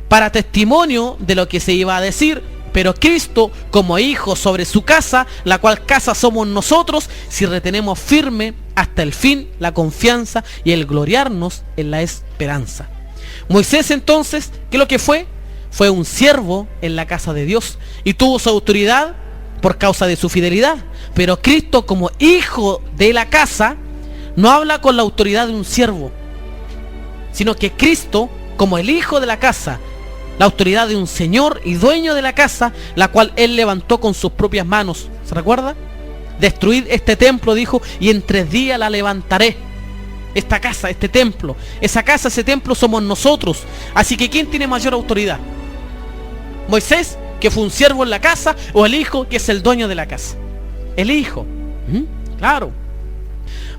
para testimonio de lo que se iba a decir, pero Cristo como hijo sobre su casa, la cual casa somos nosotros, si retenemos firme hasta el fin la confianza y el gloriarnos en la esperanza. Moisés entonces, ¿qué es lo que fue? Fue un siervo en la casa de Dios y tuvo su autoridad por causa de su fidelidad. Pero Cristo como hijo de la casa no habla con la autoridad de un siervo, sino que Cristo como el hijo de la casa, la autoridad de un señor y dueño de la casa, la cual él levantó con sus propias manos. ¿Se recuerda? Destruid este templo, dijo, y en 3 días la levantaré. Esta casa, este templo, esa casa, ese templo somos nosotros. Así que ¿quién tiene mayor autoridad? ¿Moisés, que fue un siervo en la casa, o el hijo, que es el dueño de la casa? El hijo. Claro.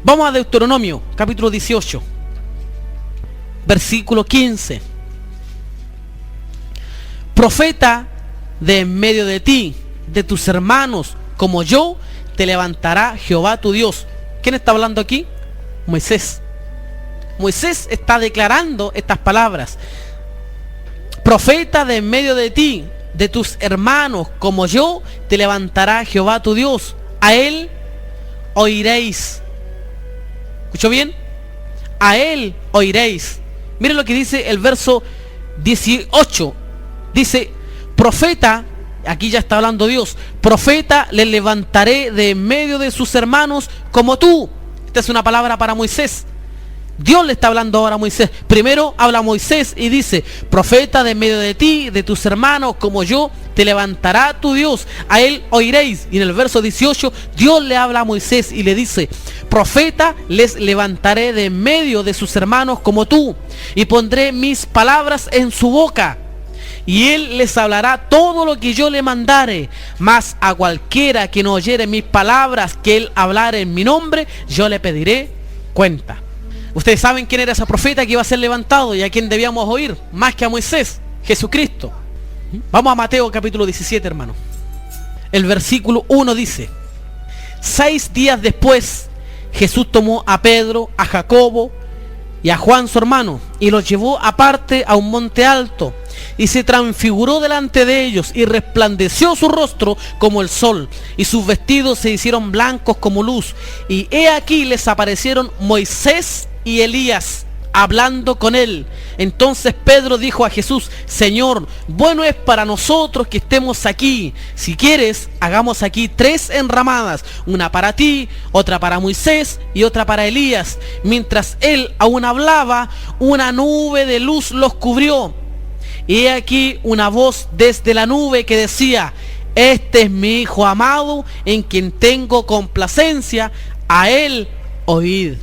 Vamos a Deuteronomio, capítulo 18, versículo 15. Profeta de en medio de ti, de tus hermanos, como yo, te levantará Jehová tu Dios. ¿Quién está hablando aquí? Moisés. Moisés está declarando estas palabras. Profeta de en medio de ti, de tus hermanos, como yo, te levantará Jehová tu Dios. A él oiréis. ¿Escuchó bien? A él oiréis. Miren lo que dice el verso 18. Dice: profeta, aquí ya está hablando Dios, profeta le levantaré de en medio de sus hermanos como tú. Esta es una palabra para Moisés. Dios le está hablando ahora a Moisés. Primero habla Moisés y dice: profeta de en medio de ti, de tus hermanos, como yo, te levantará tu Dios, a él oiréis. Y en el verso 18, Dios le habla a Moisés y le dice: profeta les levantaré de en medio de sus hermanos como tú, y pondré mis palabras en su boca, y él les hablará todo lo que yo le mandare. Mas a cualquiera que no oyere mis palabras que él hablare en mi nombre, yo le pediré cuenta. Ustedes saben quién era ese profeta que iba a ser levantado y a quién debíamos oír, más que a Moisés: Jesucristo. Vamos a Mateo capítulo 17, hermano. El versículo 1 dice: 6 días después, Jesús tomó a Pedro, a Jacobo y a Juan su hermano, y los llevó aparte a un monte alto, y se transfiguró delante de ellos, y resplandeció su rostro como el sol, y sus vestidos se hicieron blancos como luz. Y he aquí les aparecieron Moisés y Elías hablando con él. Entonces Pedro dijo a Jesús: Señor, bueno es para nosotros que estemos aquí. Si quieres, hagamos aquí 3 enramadas, una para ti, otra para Moisés y otra para Elías. Mientras él aún hablaba, una nube de luz los cubrió. Y he aquí una voz desde la nube que decía: este es mi Hijo amado, en quien tengo complacencia, a él oíd.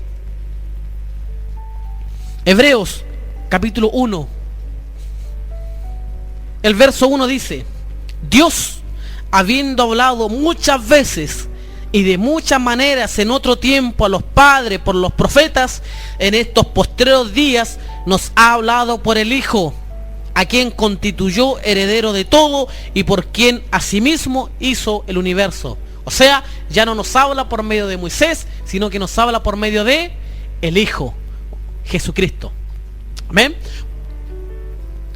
Hebreos capítulo 1, el verso 1 dice: Dios, habiendo hablado muchas veces y de muchas maneras en otro tiempo a los padres por los profetas, en estos postreros días nos ha hablado por el Hijo, a quien constituyó heredero de todo y por quien asimismo hizo el universo. O sea, ya no nos habla por medio de Moisés, sino que nos habla por medio de el Hijo, Jesucristo. Amén.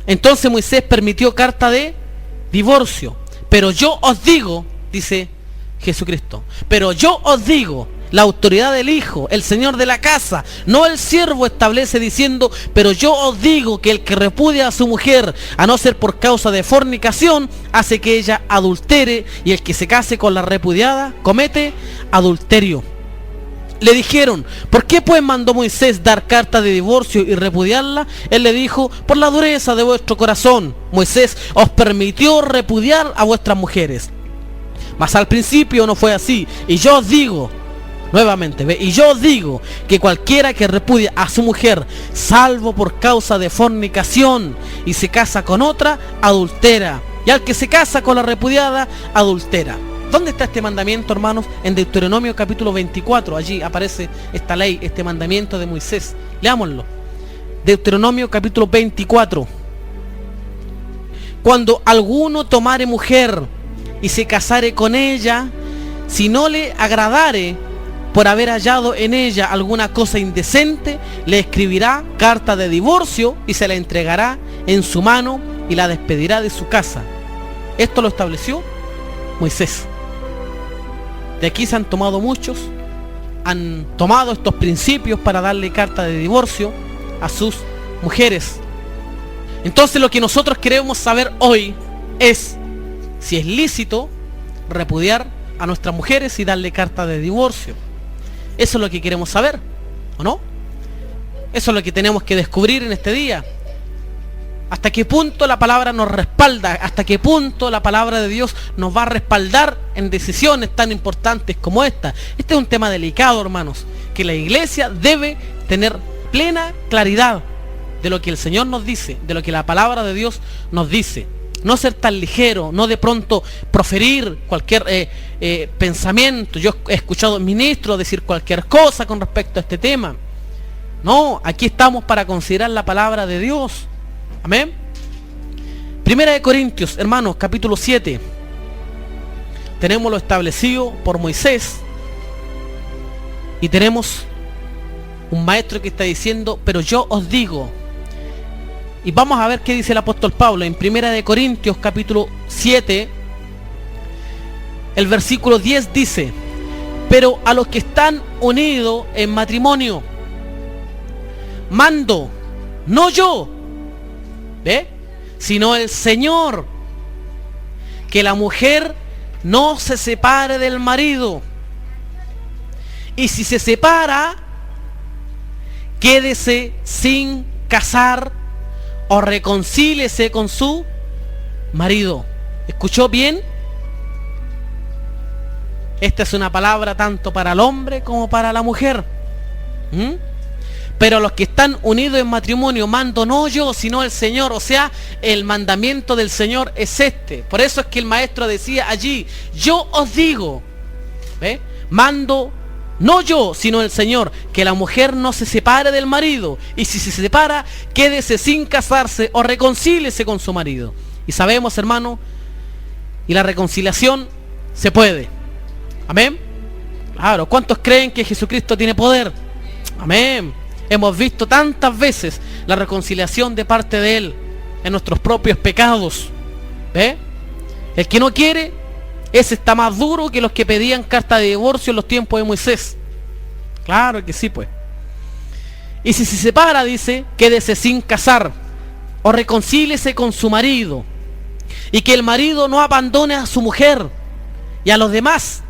Entonces Moisés permitió carta de divorcio. Pero yo os digo, dice Jesucristo, pero yo os digo, la autoridad del Hijo, el Señor de la casa, no el siervo, establece diciendo: pero yo os digo que el que repudia a su mujer, a no ser por causa de fornicación, hace que ella adultere, y el que se case con la repudiada comete adulterio. Le dijeron: ¿por qué pues mandó Moisés dar carta de divorcio y repudiarla? Él le dijo: por la dureza de vuestro corazón. Moisés os permitió repudiar a vuestras mujeres, mas al principio no fue así. Y yo os digo, nuevamente, y yo os digo que cualquiera que repudia a su mujer, salvo por causa de fornicación, y se casa con otra, adultera. Y al que se casa con la repudiada, adultera. ¿Dónde está este mandamiento, hermanos? En Deuteronomio capítulo 24. Allí aparece esta ley, este mandamiento de Moisés. Leámoslo. Deuteronomio capítulo 24. Cuando alguno tomare mujer y se casare con ella, si no le agradare por haber hallado en ella alguna cosa indecente, le escribirá carta de divorcio y se la entregará en su mano y la despedirá de su casa. Esto lo estableció Moisés. De aquí se han tomado muchos, han tomado estos principios para darle carta de divorcio a sus mujeres. Entonces lo que nosotros queremos saber hoy es si es lícito repudiar a nuestras mujeres y darle carta de divorcio. Eso es lo que queremos saber, ¿o no? Eso es lo que tenemos que descubrir en este día. ¿Hasta qué punto la palabra nos respalda? ¿Hasta qué punto la palabra de Dios nos va a respaldar en decisiones tan importantes como esta? Este es un tema delicado, hermanos, que la iglesia debe tener plena claridad de lo que el Señor nos dice, de lo que la palabra de Dios nos dice. No ser tan ligero, no de pronto proferir cualquier pensamiento. Yo he escuchado ministros decir cualquier cosa con respecto a este tema. No, aquí estamos para considerar la palabra de Dios. Amén. Primera de Corintios, hermanos, capítulo 7. Tenemos lo establecido por Moisés. Y tenemos un maestro que está diciendo: pero yo os digo. Y vamos a ver qué dice el apóstol Pablo en Primera de Corintios, capítulo 7. El versículo 10 dice: pero a los que están unidos en matrimonio, mando, no yo, ¿ve?, sino el Señor, que la mujer no se separe del marido, y si se separa, quédese sin casar o reconcíliese con su marido. ¿Escuchó bien? Esta es una palabra tanto para el hombre como para la mujer. Pero los que están unidos en matrimonio, mando no yo, sino el Señor. O sea, el mandamiento del Señor es este. Por eso es que el maestro decía allí: yo os digo, ¿ve?, mando no yo, sino el Señor, que la mujer no se separe del marido, y si se separa, quédese sin casarse o reconcíliese con su marido. Y sabemos, hermano, y la reconciliación se puede. Amén. Claro, ¿cuántos creen que Jesucristo tiene poder? Amén. Hemos visto tantas veces la reconciliación de parte de Él en nuestros propios pecados. ¿Ve? El que no quiere, ese está más duro que los que pedían carta de divorcio en los tiempos de Moisés. Claro que sí, pues. Y si se separa, dice, quédese sin casar o reconcíliese con su marido, y que el marido no abandone a su mujer y a los demás.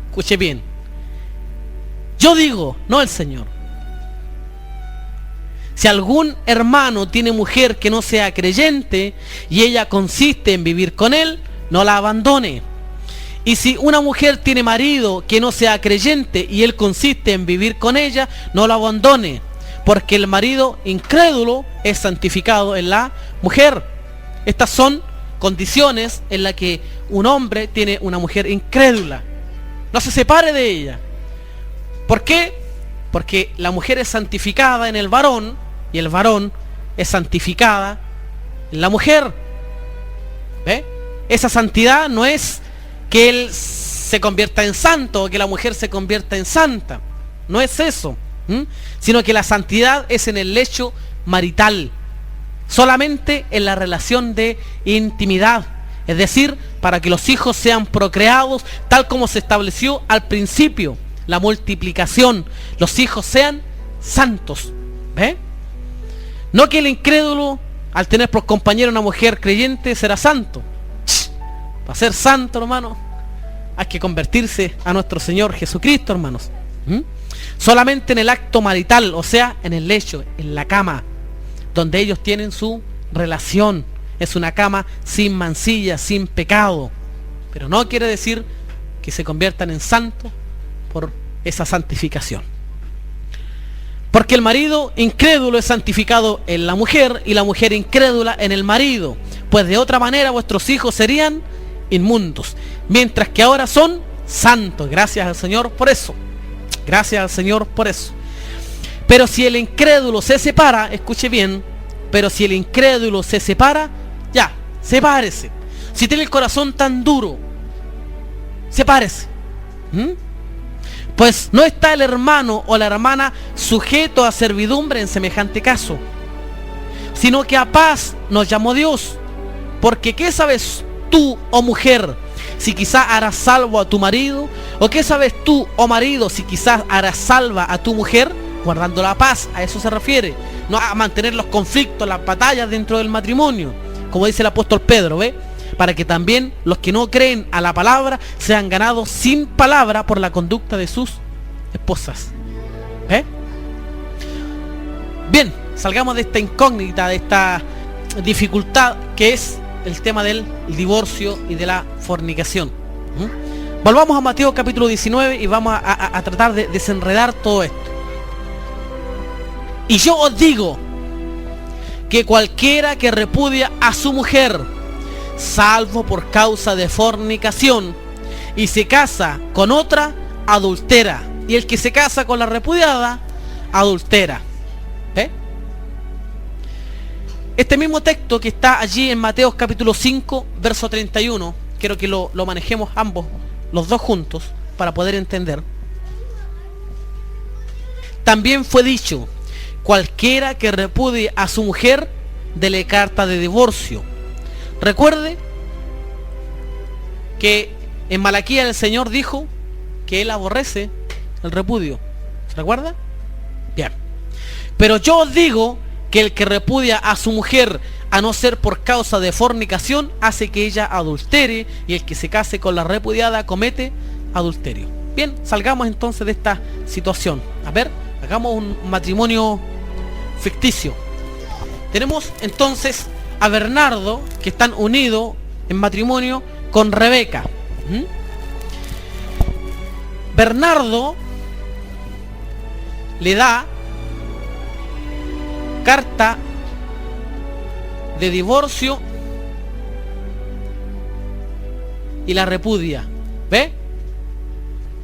Escuche bien. Yo digo, no el Señor. Si algún hermano tiene mujer que no sea creyente y ella consiste en vivir con él, no la abandone. Y si una mujer tiene marido que no sea creyente y él consiste en vivir con ella, no lo abandone, porque el marido incrédulo es santificado en la mujer. Estas son condiciones en las que un hombre tiene una mujer incrédula. No se separe de ella. ¿Por qué? Porque la mujer es santificada en el varón y el varón es santificada en la mujer. ¿Ve? Esa santidad no es que él se convierta en santo o que la mujer se convierta en santa. No es eso. Sino que la santidad es en el lecho marital. Solamente en la relación de intimidad. Es decir, para que los hijos sean procreados tal como se estableció al principio. La multiplicación. Los hijos sean santos. ¿Ve? No que el incrédulo, al tener por compañero una mujer creyente, será santo. Para ser santo, hermano, hay que convertirse a nuestro Señor Jesucristo, hermanos. Solamente en el acto marital, o sea, en el lecho, en la cama, donde ellos tienen su relación. Es una cama sin mancilla, sin pecado. Pero no quiere decir que se conviertan en santos por esa santificación. Porque el marido incrédulo es santificado en la mujer y la mujer incrédula en el marido. Pues de otra manera vuestros hijos serían inmundos, mientras que ahora son santos. Gracias al Señor por eso. Gracias al Señor por eso. Pero si el incrédulo se separa, escuche bien, pero si el incrédulo se separa, ya, sepárese. Si tiene el corazón tan duro, sepárese. Pues no está el hermano o la hermana sujeto a servidumbre en semejante caso, sino que a paz nos llamó Dios. Porque ¿qué sabes tú, oh mujer, si quizás harás salvo a tu marido? ¿O qué sabes tú, oh marido, si quizás harás salva a tu mujer? Guardando la paz, a eso se refiere. No a mantener los conflictos, las batallas dentro del matrimonio, como dice el apóstol Pedro, ¿ve? Para que también los que no creen a la palabra sean ganados sin palabra por la conducta de sus esposas. ¿Eh? Bien, salgamos de esta incógnita, de esta dificultad que es el tema del divorcio y de la fornicación. Volvamos a Mateo capítulo 19 y vamos a tratar de desenredar todo esto. Y yo os digo que cualquiera que repudia a su mujer, salvo por causa de fornicación, y se casa con otra, adultera. Y el que se casa con la repudiada, adultera. ¿Eh? Este mismo texto que está allí en Mateo capítulo 5, verso 31, quiero que lo manejemos ambos, los dos juntos, para poder entender. También fue dicho: cualquiera que repudie a su mujer, dele carta de divorcio. Recuerde que en Malaquías el Señor dijo que Él aborrece el repudio. ¿Se recuerda? Bien. Pero yo os digo que el que repudia a su mujer, a no ser por causa de fornicación, hace que ella adultere, y el que se case con la repudiada comete adulterio. Bien, salgamos entonces de esta situación. A ver, hagamos un matrimonio ficticio. Tenemos entonces a Bernardo, que están unidos en matrimonio con Rebeca. Bernardo le da carta de divorcio y la repudia. ¿Ve?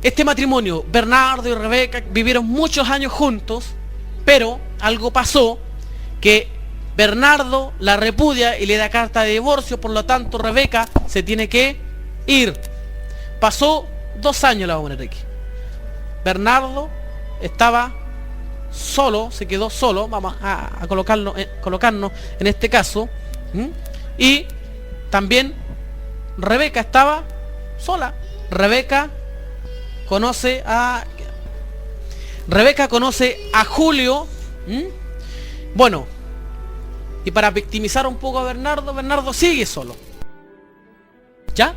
Este matrimonio, Bernardo y Rebeca, vivieron muchos años juntos, pero algo pasó que Bernardo la repudia y le da carta de divorcio. Por lo tanto, Rebeca se tiene que ir. Pasó 2 años, la vamos a poner aquí. Bernardo estaba solo, se quedó solo. Vamos a colocarnos en este caso. Y también Rebeca estaba sola. Rebeca conoce a Julio. Bueno, y para victimizar un poco a Bernardo, Bernardo sigue solo. ¿Ya?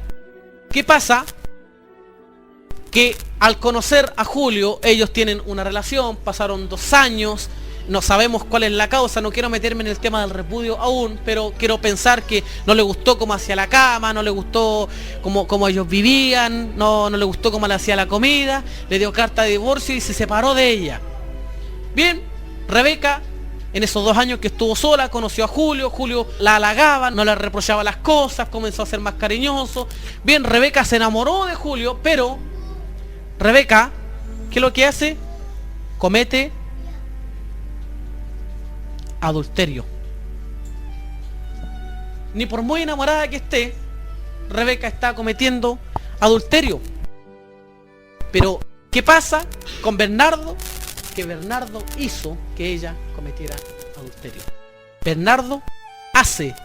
¿Qué pasa? Que al conocer a Julio, ellos tienen una relación, pasaron 2 años, no sabemos cuál es la causa, no quiero meterme en el tema del repudio aún, pero quiero pensar que no le gustó cómo hacía la cama, no le gustó cómo ellos vivían, no le gustó cómo le hacía la comida, le dio carta de divorcio y se separó de ella. Bien, Rebeca, en esos 2 años que estuvo sola, conoció a Julio. Julio la halagaba, no le reprochaba las cosas, comenzó a ser más cariñoso. Bien, Rebeca se enamoró de Julio, pero Rebeca, ¿qué es lo que hace? Comete adulterio. Ni por muy enamorada que esté, Rebeca está cometiendo adulterio. Pero, ¿qué pasa con Bernardo? Que Bernardo hizo que ella cometiera adulterio. Bernardo hace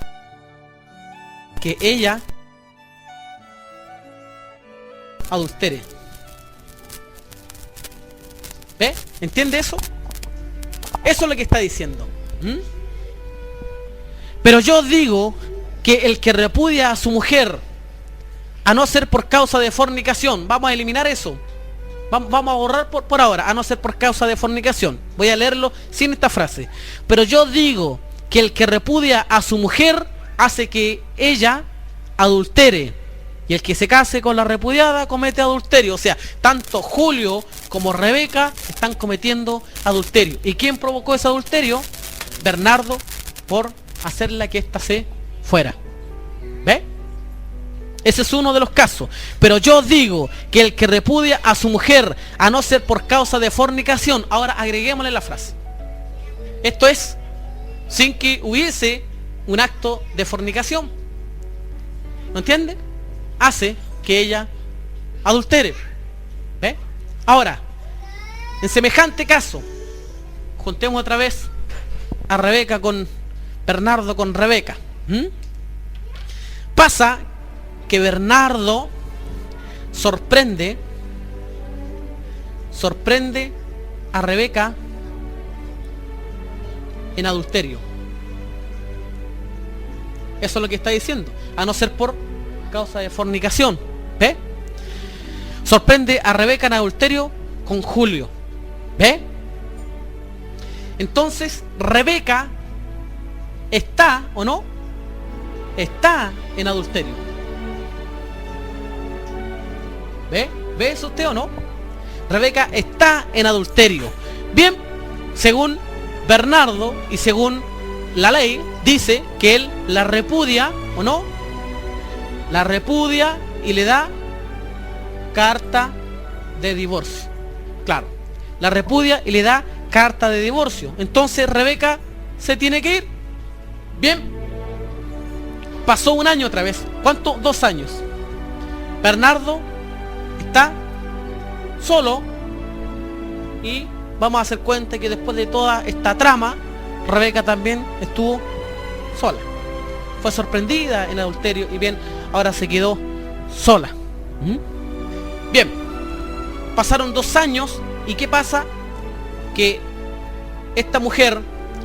que ella adultere. ¿Ve? ¿Entiende eso? Eso es lo que está diciendo. Pero yo digo que el que repudia a su mujer, a no ser por causa de fornicación, vamos a eliminar eso. Vamos a borrar por ahora, a no ser por causa de fornicación. Voy a leerlo sin esta frase. Pero yo digo que el que repudia a su mujer hace que ella adultere. Y el que se case con la repudiada comete adulterio. O sea, tanto Julio como Rebeca están cometiendo adulterio. ¿Y quién provocó ese adulterio? Bernardo, por hacerla que ésta se fuera. ¿Ve? Ese es uno de los casos. Pero yo digo que el que repudia a su mujer, a no ser por causa de fornicación, ahora agreguémosle la frase. Esto es, sin que hubiese un acto de fornicación. ¿No entiende? Hace que ella adultere. ¿Ve? Ahora, en semejante caso, juntemos otra vez a Rebeca con Bernardo con Rebeca. Pasa que Bernardo sorprende a Rebeca en adulterio. Eso es lo que está diciendo, a no ser por causa de fornicación. ¿Ve? Sorprende a Rebeca en adulterio con Julio. ¿Ve? Entonces Rebeca está, ¿o no? Está en adulterio. ¿Ve? ¿Ve eso usted o no? Rebeca está en adulterio. Bien, según Bernardo y según la ley, dice que él la repudia, ¿o no? La repudia y le da carta de divorcio. Claro, la repudia y le da carta de divorcio. Entonces Rebeca se tiene que ir. Bien, pasó 1 año otra vez. ¿Cuánto? 2 años. Bernardo está solo y vamos a hacer cuenta que después de toda esta trama, Rebeca también estuvo sola. Fue sorprendida en adulterio y bien, ahora se quedó sola. Bien, pasaron 2 años y ¿qué pasa? Que esta mujer,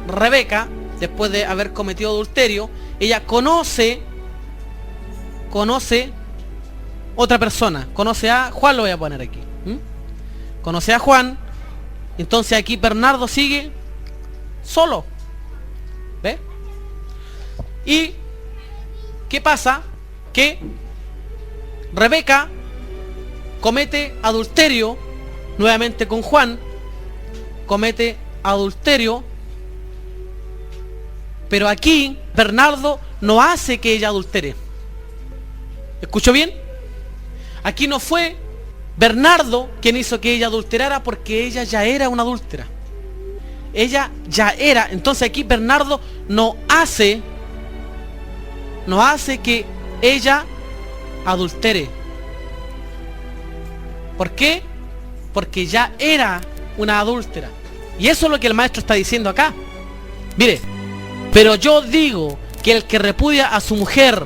Rebeca, después de haber cometido adulterio, ella conoce otra persona, conoce a Juan, lo voy a poner aquí. Conoce a Juan, entonces aquí Bernardo sigue solo. ¿Ve? Y ¿qué pasa? Que Rebeca comete adulterio nuevamente con Juan, comete adulterio, pero aquí Bernardo no hace que ella adultere. ¿Escuchó bien? Aquí no fue Bernardo quien hizo que ella adulterara, porque ella ya era una adúltera. Ella ya era. Entonces aquí Bernardo no hace que ella adultere. ¿Por qué? Porque ya era una adúltera. Y eso es lo que el maestro está diciendo acá. Mire, pero yo digo que el que repudia a su mujer,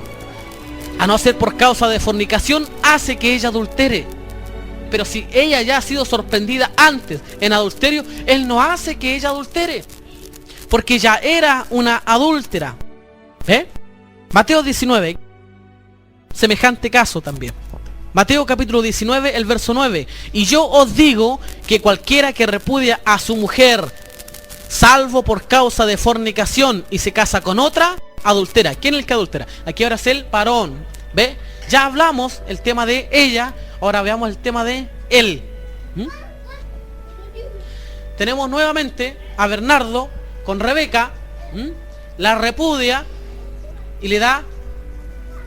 a no ser por causa de fornicación, hace que ella adultere. Pero si ella ya ha sido sorprendida antes en adulterio, él no hace que ella adultere, porque ya era una adúltera. ¿Ve? Mateo 19, semejante caso también. Mateo capítulo 19, el verso 9. Y yo os digo que cualquiera que repudia a su mujer, salvo por causa de fornicación, y se casa con otra, adultera. ¿Quién es el que adultera? Aquí ahora es el varón. ¿Ve? Ya hablamos el tema de ella, ahora veamos el tema de él. Tenemos nuevamente a Bernardo con Rebeca, la repudia y le da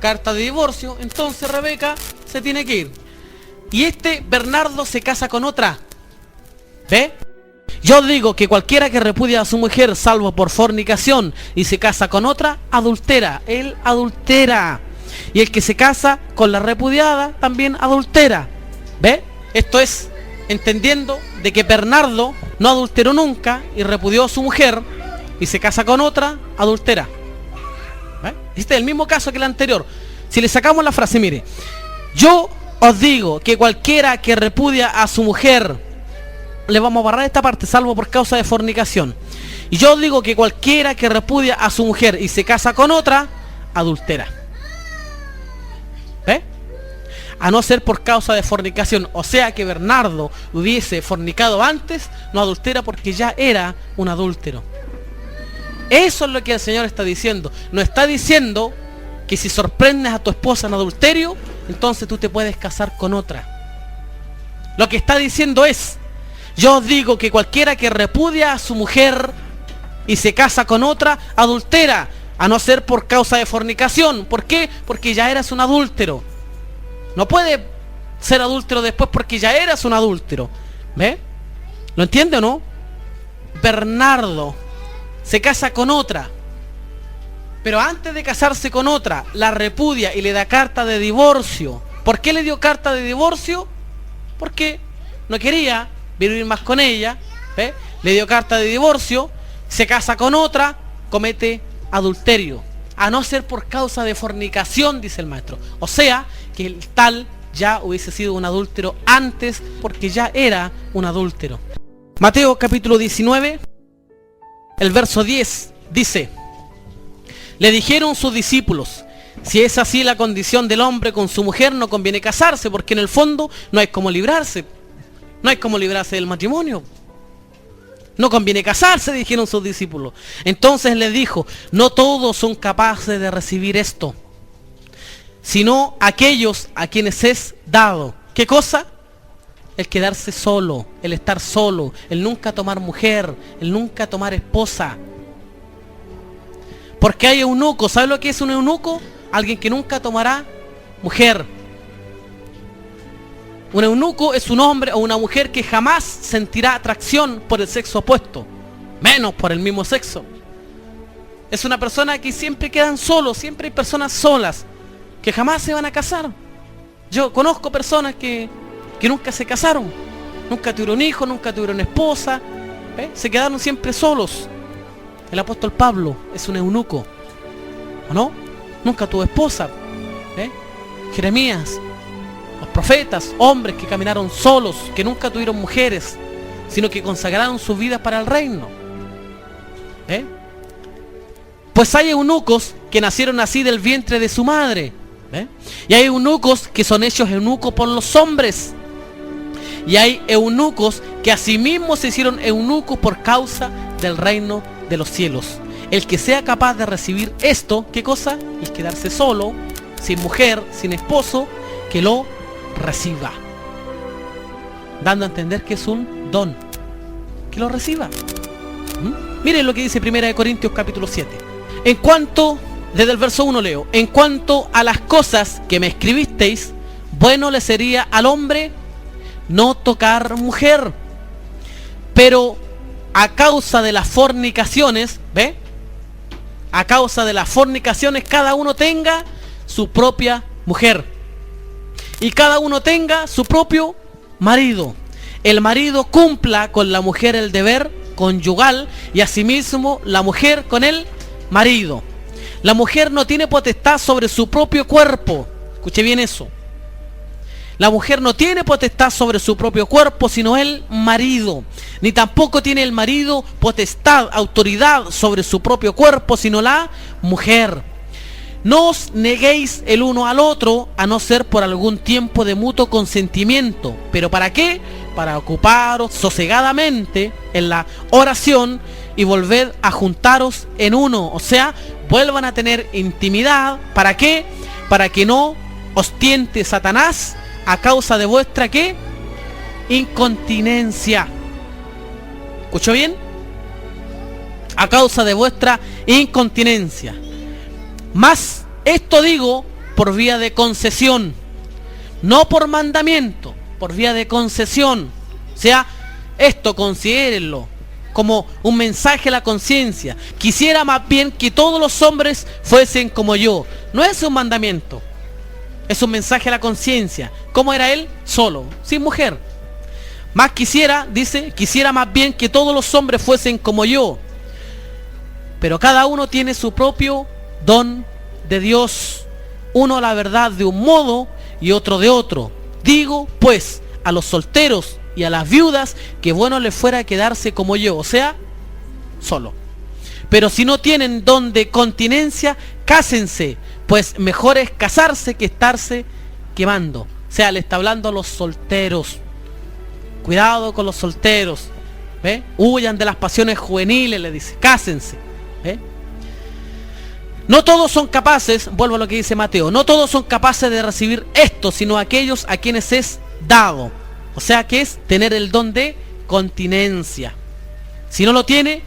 carta de divorcio. Entonces Rebeca se tiene que ir. Y Bernardo se casa con otra. ¿Ve? Yo digo que cualquiera que repudia a su mujer salvo por fornicación y se casa con otra, adultera. Él adultera. Y el que se casa con la repudiada también adultera. ¿Ve? Esto es entendiendo de que Bernardo no adulteró nunca y repudió a su mujer y se casa con otra, adultera. ¿Ve? Este es el mismo caso que el anterior. Si le sacamos la frase, mire, yo os digo que cualquiera que repudia a su mujer, le vamos a borrar esta parte, salvo por causa de fornicación. Y yo os digo que cualquiera que repudia a su mujer y se casa con otra, adultera. ¿Ve? A no ser por causa de fornicación. O sea que Bernardo hubiese fornicado antes, no adultera porque ya era un adúltero. Eso es lo que el Señor está diciendo. No está diciendo que si sorprendes a tu esposa en adulterio, entonces tú te puedes casar con otra. Lo que está diciendo es, yo os digo que cualquiera que repudia a su mujer y se casa con otra, adultera, a no ser por causa de fornicación. ¿Por qué? Porque ya eras un adúltero. No puede ser adúltero después porque ya eras un adúltero. ¿Ve? ¿Lo entiende o no? Bernardo se casa con otra, pero antes de casarse con otra, la repudia y le da carta de divorcio. ¿Por qué le dio carta de divorcio? Porque no quería vivir más con ella. ¿Ve? Le dio carta de divorcio, se casa con otra, comete adulterio. A no ser por causa de fornicación, dice el maestro. O sea, que el tal ya hubiese sido un adúltero antes porque ya era un adúltero. Mateo capítulo 19, el verso 10 dice: le dijeron sus discípulos, si es así la condición del hombre con su mujer, no conviene casarse, porque en el fondo no hay como librarse. No hay como librarse del matrimonio. No conviene casarse, dijeron sus discípulos. Entonces les dijo, no todos son capaces de recibir esto, sino aquellos a quienes es dado. ¿Qué cosa? El quedarse solo, el estar solo, el nunca tomar mujer, el nunca tomar esposa. Porque hay eunucos. ¿Sabe lo que es un eunuco? Alguien que nunca tomará mujer. Un eunuco es un hombre o una mujer que jamás sentirá atracción por el sexo opuesto, menos por el mismo sexo. Es una persona que siempre quedan solos, siempre hay personas solas que jamás se van a casar. Yo conozco personas que nunca se casaron, nunca tuvieron hijos, nunca tuvieron esposa, se quedaron siempre solos. El apóstol Pablo es un eunuco, ¿o no? Nunca tuvo esposa. Jeremías, los profetas, hombres que caminaron solos, que nunca tuvieron mujeres, sino que consagraron sus vidas para el reino. Pues hay eunucos que nacieron así del vientre de su madre. Y hay eunucos que son hechos eunucos por los hombres. Y hay eunucos que asimismo se hicieron eunucos por causa del reino de los cielos. El que sea capaz de recibir esto, ¿qué cosa? El quedarse solo, sin mujer, sin esposo, que lo reciba. Dando a entender que es un don. Que lo reciba. Miren lo que dice 1 Corintios capítulo 7. En cuanto, desde el verso 1 leo, en cuanto a las cosas que me escribisteis, bueno le sería al hombre no tocar mujer. Pero a causa de las fornicaciones, ¿ve? A causa de las fornicaciones cada uno tenga su propia mujer. Y cada uno tenga su propio marido. El marido cumpla con la mujer el deber conyugal y asimismo la mujer con el marido. La mujer no tiene potestad sobre su propio cuerpo. Escuche bien eso. La mujer no tiene potestad sobre su propio cuerpo, sino el marido. Ni tampoco tiene el marido potestad, autoridad sobre su propio cuerpo, sino la mujer. no os neguéis el uno al otro, a no ser por algún tiempo de mutuo consentimiento. ¿Pero para qué? Para ocuparos sosegadamente en la oración y volver a juntaros en uno. O sea, vuelvan a tener intimidad. ¿Para qué? Para que no os tiente Satanás a causa de vuestra, ¿qué? Incontinencia. ¿Escuchó bien? A causa de vuestra incontinencia. Mas esto digo por vía de concesión, no por mandamiento, por vía de concesión. O sea, esto considérenlo como un mensaje a la conciencia. Quisiera más bien que todos los hombres fuesen como yo. No es un mandamiento, es un mensaje a la conciencia. ¿Cómo era él? Solo, sin mujer. Más quisiera, dice, quisiera más bien que todos los hombres fuesen como yo. Pero cada uno tiene su propio don de Dios, uno la verdad de un modo y otro de otro. Digo pues a los solteros y a las viudas que bueno les fuera quedarse como yo, o sea, solo. Pero si no tienen don de continencia, cásense, pues mejor es casarse que estarse quemando. O sea, le está hablando a los solteros. Cuidado con los solteros, ¿ve? Huyan de las pasiones juveniles, le dice, cásense, ¿ve? No todos son capaces, vuelvo a lo que dice Mateo, no todos son capaces de recibir esto, sino aquellos a quienes es dado. O sea, que es tener el don de continencia. Si no lo tiene,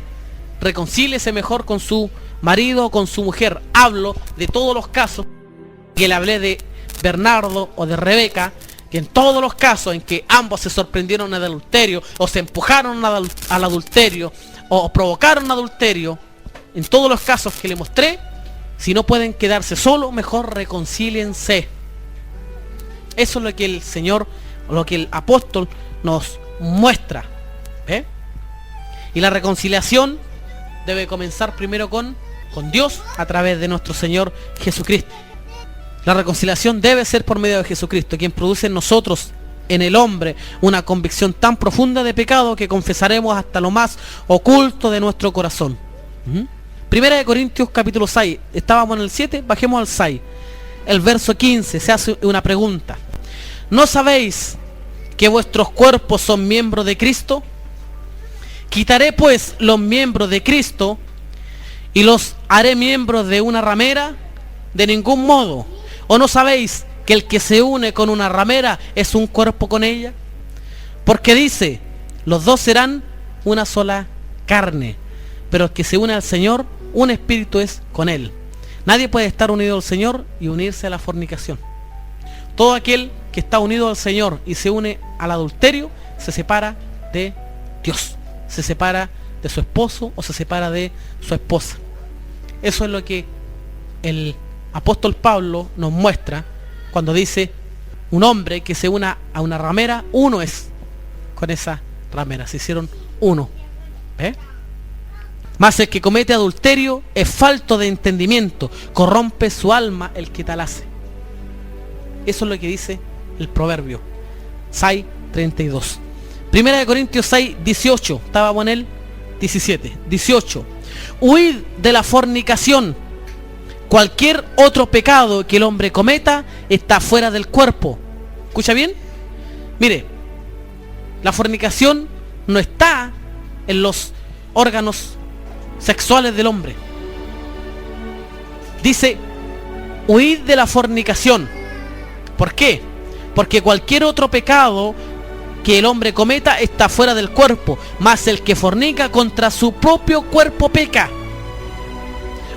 reconcíliese mejor con su marido o con su mujer. Hablo de todos los casos, que le hablé de Bernardo o de Rebeca, que en todos los casos en que ambos se sorprendieron al adulterio, o se empujaron al adulterio, o provocaron adulterio, en todos los casos que le mostré, si no pueden quedarse solos, mejor reconcíliense. Eso es lo que el Señor, lo que el apóstol nos muestra, ¿eh? Y la reconciliación debe comenzar primero con Dios a través de nuestro Señor Jesucristo. La reconciliación debe ser por medio de Jesucristo, quien produce en nosotros, en el hombre, una convicción tan profunda de pecado que confesaremos hasta lo más oculto de nuestro corazón. Primera de Corintios capítulo 6, estábamos en el 7, bajemos al 6. El verso 15 se hace una pregunta. ¿No sabéis que vuestros cuerpos son miembros de Cristo? Quitaré pues los miembros de Cristo y los haré miembros de una ramera. De ningún modo. ¿O no sabéis que el que se une con una ramera es un cuerpo con ella? Porque dice, los dos serán una sola carne. Pero el que se une al Señor, un espíritu es con él. Nadie puede estar unido al Señor y unirse a la fornicación. Todo aquel que está unido al Señor y se une al adulterio, se separa de Dios. Se separa de su esposo o se separa de su esposa. Eso es lo que el apóstol Pablo nos muestra cuando dice, un hombre que se una a una ramera, uno es con esa ramera. Se hicieron uno. ¿Eh? Mas el que comete adulterio es falto de entendimiento, corrompe su alma el que tal hace. Eso es lo que dice el proverbio 6:32. Primera de Corintios 6:18, estábamos en el 17, 18. Huid de la fornicación. Cualquier otro pecado que el hombre cometa está fuera del cuerpo. ¿Escucha bien? Mire, la fornicación no está en los órganos sexuales del hombre. Dice, huid de la fornicación. ¿Por qué? Porque cualquier otro pecado que el hombre cometa está fuera del cuerpo, mas el que fornica contra su propio cuerpo peca.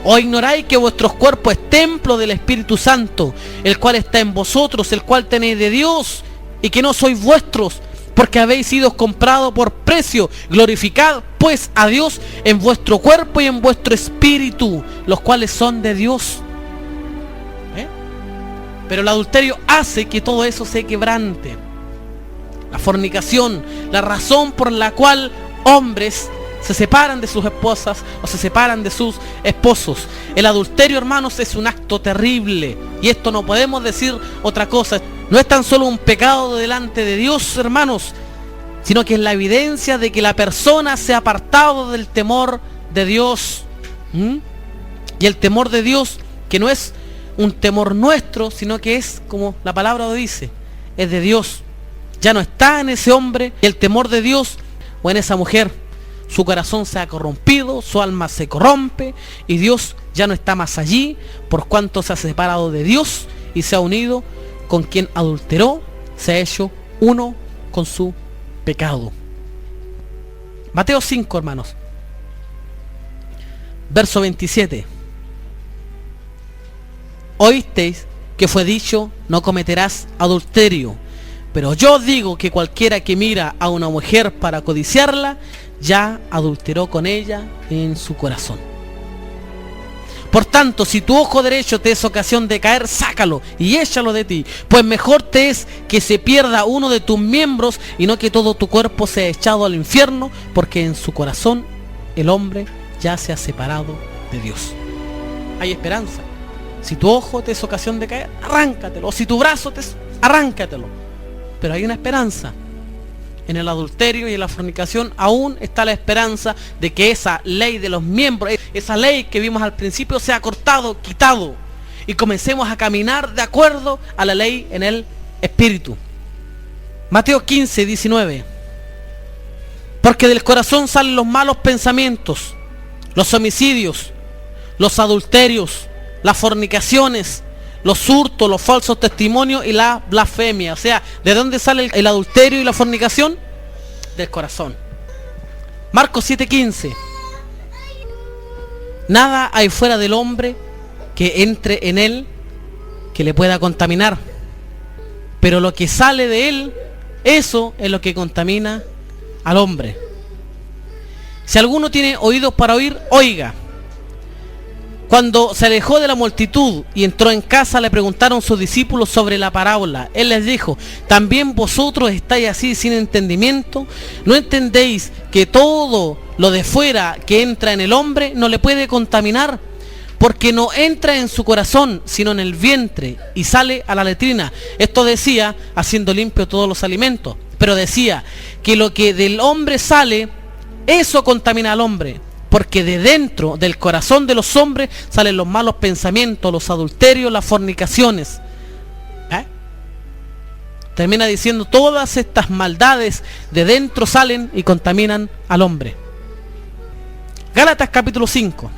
¿O ignoráis que vuestros cuerpos es templo del Espíritu Santo, el cual está en vosotros, el cual tenéis de Dios, y que no sois vuestros, porque habéis sido comprados por precio? Glorificad pues a Dios en vuestro cuerpo y en vuestro espíritu, los cuales son de Dios. Pero el adulterio hace que todo eso se quebrante. La fornicación, la razón por la cual hombres se separan de sus esposas o se separan de sus esposos. El adulterio, hermanos, es un acto terrible. Y esto no podemos decir otra cosa. No es tan solo un pecado delante de Dios, hermanos, sino que es la evidencia de que la persona se ha apartado del temor de Dios. Y el temor de Dios, que no es un temor nuestro, sino que es, como la palabra lo dice, es de Dios. Ya no está en ese hombre el temor de Dios o en esa mujer. Su corazón se ha corrompido, su alma se corrompe y Dios ya no está más allí, por cuanto se ha separado de Dios y se ha unido con quien adulteró, se ha hecho uno con su pecado. Mateo 5, hermanos. Verso 27. Oísteis que fue dicho, no cometerás adulterio. Pero yo digo que cualquiera que mira a una mujer para codiciarla, ya adulteró con ella en su corazón. Por tanto, si tu ojo derecho te es ocasión de caer, sácalo y échalo de ti, pues mejor te es que se pierda uno de tus miembros y no que todo tu cuerpo sea echado al infierno, porque en su corazón el hombre ya se ha separado de Dios. Hay esperanza. Si tu ojo te es ocasión de caer, arráncatelo. O si tu brazo te es, arráncatelo. Pero hay una esperanza. En el adulterio y en la fornicación aún está la esperanza de que esa ley de los miembros, esa ley que vimos al principio, sea cortado, quitado, y comencemos a caminar de acuerdo a la ley en el Espíritu. Mateo 15, 19. Porque del corazón salen los malos pensamientos, los homicidios, los adulterios, las fornicaciones, los hurtos, los falsos testimonios y la blasfemia. O sea, ¿de dónde sale el adulterio y la fornicación? Del corazón. Marcos 7:15. Nada hay fuera del hombre que entre en él que le pueda contaminar, pero lo que sale de él, eso es lo que contamina al hombre. Si alguno tiene oídos para oír, oiga. Cuando se alejó de la multitud y entró en casa, le preguntaron sus discípulos sobre la parábola. Él les dijo: ¿también vosotros estáis así sin entendimiento? ¿No entendéis que todo lo de fuera que entra en el hombre no le puede contaminar? Porque no entra en su corazón, sino en el vientre, y sale a la letrina. Esto decía, haciendo limpio todos los alimentos. Pero decía que lo que del hombre sale, eso contamina al hombre. Porque de dentro del corazón de los hombres salen los malos pensamientos, los adulterios, las fornicaciones. Termina diciendo, todas estas maldades de dentro salen y contaminan al hombre. Gálatas capítulo 5,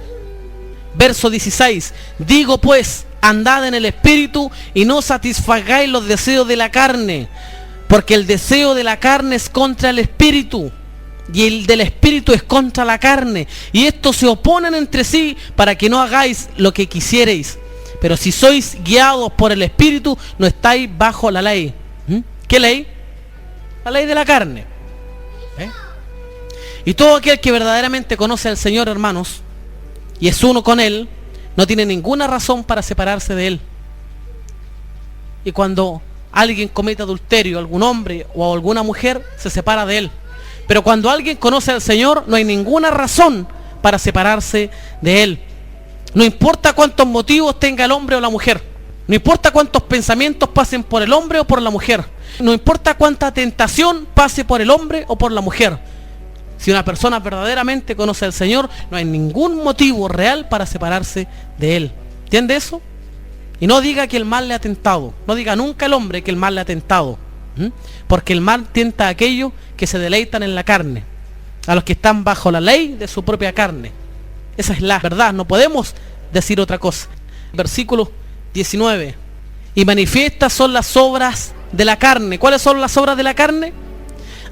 verso 16. Digo pues, andad en el Espíritu y no satisfagáis los deseos de la carne, porque el deseo de la carne es contra el Espíritu, y el del Espíritu es contra la carne, y estos se oponen entre sí para que no hagáis lo que quisierais. Pero si sois guiados por el Espíritu, no estáis bajo la ley. ¿Qué ley? La ley de la carne. Y todo aquel que verdaderamente conoce al Señor, hermanos, y es uno con Él, no tiene ninguna razón para separarse de Él. Y cuando alguien comete adulterio, algún hombre o alguna mujer, se separa de Él. Pero cuando alguien conoce al Señor, no hay ninguna razón para separarse de Él. No importa cuántos motivos tenga el hombre o la mujer. No importa cuántos pensamientos pasen por el hombre o por la mujer. No importa cuánta tentación pase por el hombre o por la mujer. Si una persona verdaderamente conoce al Señor, no hay ningún motivo real para separarse de Él. ¿Entiende eso? Y no diga que el mal le ha tentado. No diga nunca el hombre que el mal le ha tentado. Porque el mal tienta a aquellos que se deleitan en la carne, a los que están bajo la ley de su propia carne. Esa es la verdad, no podemos decir otra cosa. Versículo 19. Y manifiestas son las obras de la carne. ¿Cuáles son las obras de la carne?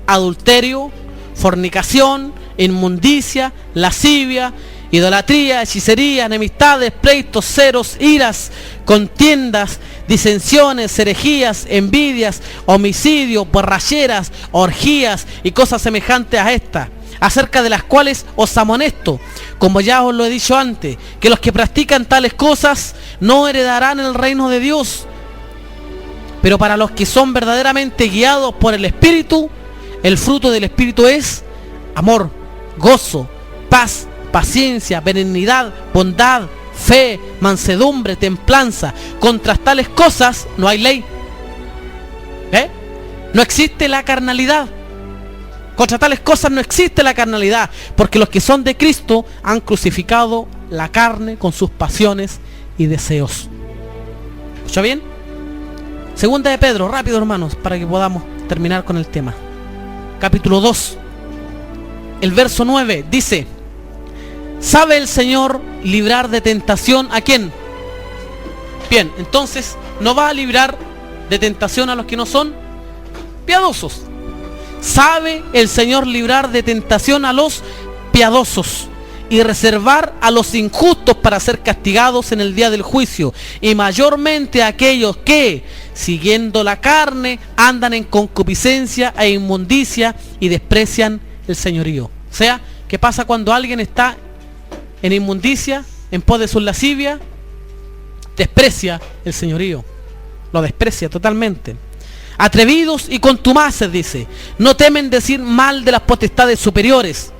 Adulterio, fornicación, inmundicia, lascivia, idolatría, hechicería, enemistades, pleitos, ceros, iras, contiendas, disensiones, herejías, envidias, homicidios, borracheras, orgías y cosas semejantes a estas, acerca de las cuales os amonesto, como ya os lo he dicho antes, que los que practican tales cosas no heredarán el reino de Dios. Pero para los que son verdaderamente guiados por el Espíritu, el fruto del Espíritu es amor, gozo, paz, paciencia, benignidad, bondad, fe, mansedumbre, templanza. Contra tales cosas no hay ley. No existe la carnalidad. Contra tales cosas no existe la carnalidad, porque los que son de Cristo han crucificado la carne con sus pasiones y deseos. ¿Escucha bien? Segunda de Pedro, rápido hermanos, para que podamos terminar con el tema. Capítulo 2, el verso 9, dice: ¿sabe el Señor librar de tentación a quién? Bien, entonces no va a librar de tentación a los que no son piadosos. ¿Sabe el Señor librar de tentación a los piadosos y reservar a los injustos para ser castigados en el día del juicio? Y mayormente a aquellos que, siguiendo la carne, andan en concupiscencia e inmundicia y desprecian el señorío. O sea, ¿qué pasa cuando alguien está en inmundicia, en pos de su lascivia? Desprecia el señorío, lo desprecia totalmente. Atrevidos y contumaces, dice, no temen decir mal de las potestades superiores.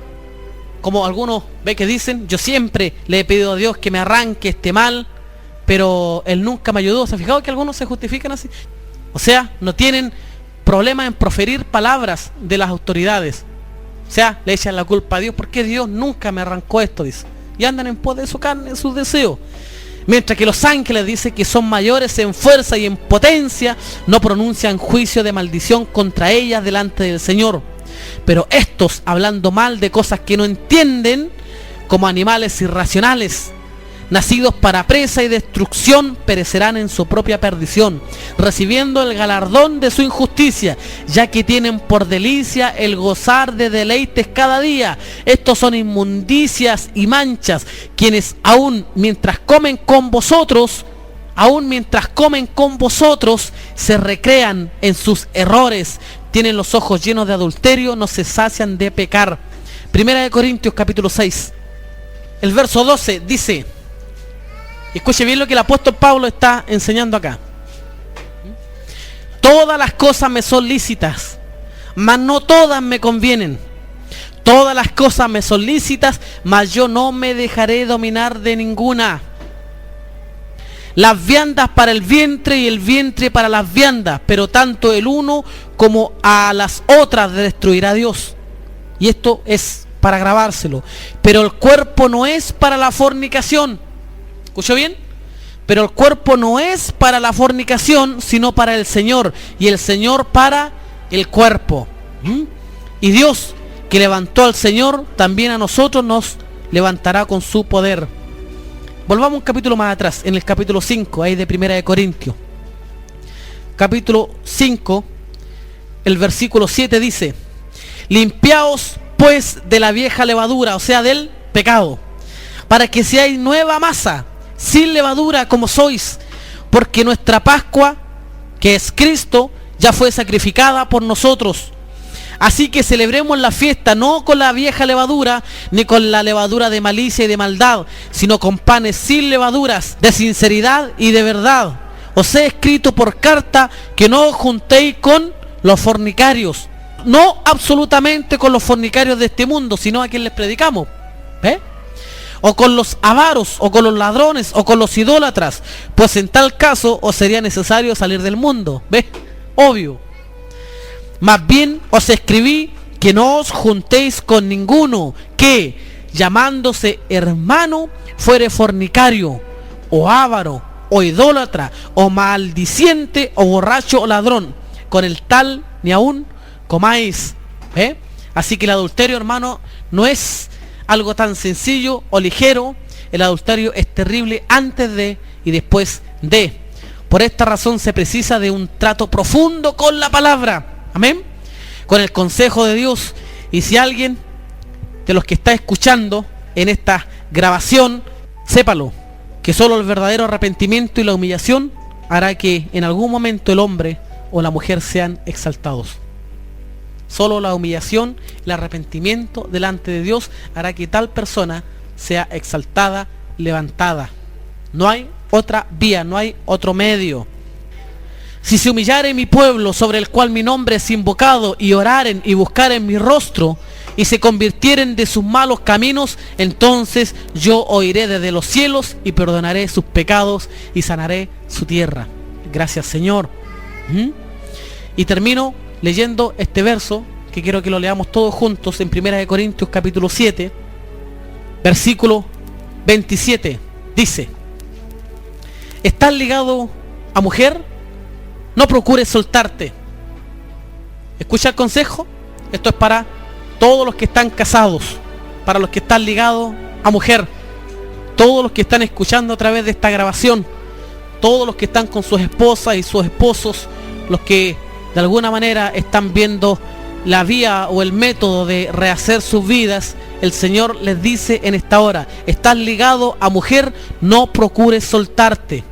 Como algunos ve que dicen, yo siempre le he pedido a Dios que me arranque este mal, pero Él nunca me ayudó. ¿Se ha fijado que algunos se justifican así? O sea, no tienen problema en proferir palabras de las autoridades. O sea, le echan la culpa a Dios, porque Dios nunca me arrancó esto, dice. Y andan en pos de su carne, de sus deseos. Mientras que los ángeles, dice, que son mayores en fuerza y en potencia, no pronuncian juicio de maldición contra ellas delante del Señor. Pero estos, hablando mal de cosas que no entienden, como animales irracionales, nacidos para presa y destrucción, perecerán en su propia perdición, recibiendo el galardón de su injusticia, ya que tienen por delicia el gozar de deleites cada día. Estos son inmundicias y manchas, quienes aún mientras comen con vosotros, se recrean en sus errores, tienen los ojos llenos de adulterio, no se sacian de pecar. Primera de Corintios capítulo 6, el verso 12 dice, escuche bien lo que el apóstol Pablo está enseñando acá. Todas las cosas me son lícitas, mas no todas me convienen. Todas las cosas me son lícitas, mas yo no me dejaré dominar de ninguna. Las viandas para el vientre y el vientre para las viandas, pero tanto el uno como a las otras destruirá Dios. Y esto es para grabárselo. Pero el cuerpo no es para la fornicación. ¿Escuchó bien? Pero el cuerpo no es para la fornicación, sino para el Señor, y el Señor para el cuerpo. Y Dios, que levantó al Señor, también a nosotros nos levantará con su poder. Volvamos un capítulo más atrás, en el capítulo 5, ahí de Primera de Corintios. Capítulo 5, el versículo 7 dice: limpiaos pues de la vieja levadura, o sea, del pecado, para que seáis nueva masa, sin levadura como sois, porque nuestra Pascua, que es Cristo, ya fue sacrificada por nosotros. Así que celebremos la fiesta no con la vieja levadura, ni con la levadura de malicia y de maldad, sino con panes sin levaduras, de sinceridad y de verdad. Os he escrito por carta que no os juntéis con los fornicarios, no absolutamente con los fornicarios de este mundo, sino a quien les predicamos, o con los avaros, o con los ladrones, o con los idólatras, pues en tal caso os sería necesario salir del mundo. ¿Ves? Obvio. Más bien os escribí que no os juntéis con ninguno que, llamándose hermano, fuere fornicario, o avaro, o idólatra, o maldiciente, o borracho, o ladrón. Con el tal ni aún comáis. Así que el adulterio, hermano, no es algo tan sencillo o ligero. El adulterio es terrible antes de y después de. Por esta razón se precisa de un trato profundo con la palabra. Amén. Con el consejo de Dios. Y si alguien de los que está escuchando en esta grabación, sépalo, que solo el verdadero arrepentimiento y la humillación hará que en algún momento el hombre o la mujer sean exaltados. Solo la humillación, el arrepentimiento delante de Dios hará que tal persona sea exaltada, levantada. No hay otra vía, no hay otro medio. Si se humillare mi pueblo, sobre el cual mi nombre es invocado, y oraren y buscaren mi rostro, y se convirtieren de sus malos caminos, entonces yo oiré desde los cielos y perdonaré sus pecados y sanaré su tierra. Gracias, Señor. Y termino leyendo este verso, que quiero que lo leamos todos juntos, en 1 Corintios capítulo 7, versículo 27. Dice: ¿estás ligado a mujer, no procures soltarte. Escucha el consejo. Esto es para todos los que están casados, para los que están ligados a mujer, todos los que están escuchando a través de esta grabación, todos los que están con sus esposas y sus esposos, los que de alguna manera están viendo la vía o el método de rehacer sus vidas. El Señor les dice en esta hora: estás ligado a mujer, no procures soltarte.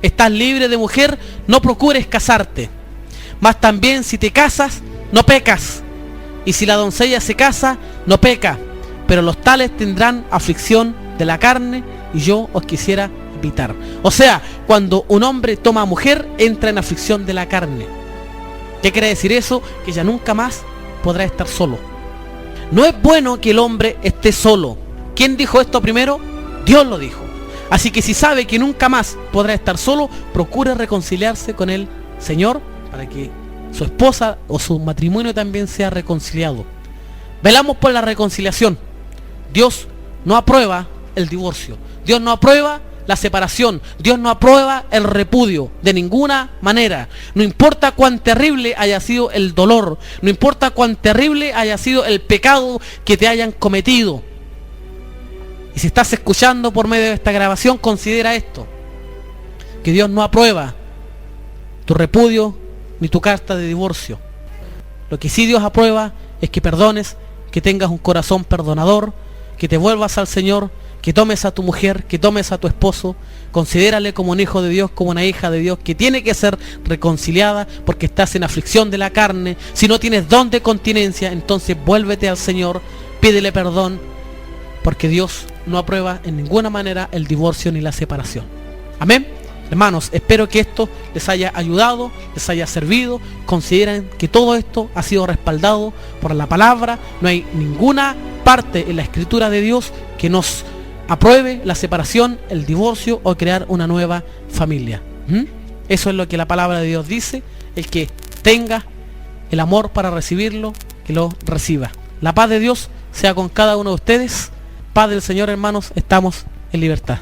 Estás libre de mujer, no procures casarte. Mas también si te casas, no pecas. Y si la doncella se casa, no peca. Pero los tales tendrán aflicción de la carne, y yo os quisiera evitar. O sea, cuando un hombre toma a mujer, entra en aflicción de la carne. ¿Qué quiere decir eso? Que ya nunca más podrá estar solo. No es bueno que el hombre esté solo. ¿Quién dijo esto primero? Dios lo dijo. Así que si sabe que nunca más podrá estar solo, procure reconciliarse con el Señor para que su esposa o su matrimonio también sea reconciliado. Velamos por la reconciliación. Dios no aprueba el divorcio. Dios no aprueba la separación. Dios no aprueba el repudio de ninguna manera. No importa cuán terrible haya sido el dolor, no importa cuán terrible haya sido el pecado que te hayan cometido. Y si estás escuchando por medio de esta grabación, considera esto: que Dios no aprueba tu repudio ni tu carta de divorcio. Lo que sí Dios aprueba es que perdones, que tengas un corazón perdonador, que te vuelvas al Señor, que tomes a tu mujer, que tomes a tu esposo, considérale como un hijo de Dios, como una hija de Dios, que tiene que ser reconciliada porque estás en aflicción de la carne. Si no tienes don de continencia, entonces vuélvete al Señor, pídele perdón, porque Dios no aprueba en ninguna manera el divorcio ni la separación. Amén. Hermanos, espero que esto les haya ayudado, les haya servido. Consideren que todo esto ha sido respaldado por la palabra. No hay ninguna parte en la escritura de Dios que nos apruebe la separación, el divorcio o crear una nueva familia. Eso es lo que la palabra de Dios dice. El que tenga el amor para recibirlo, que lo reciba. La paz de Dios sea con cada uno de ustedes. Paz del Señor, hermanos, estamos en libertad.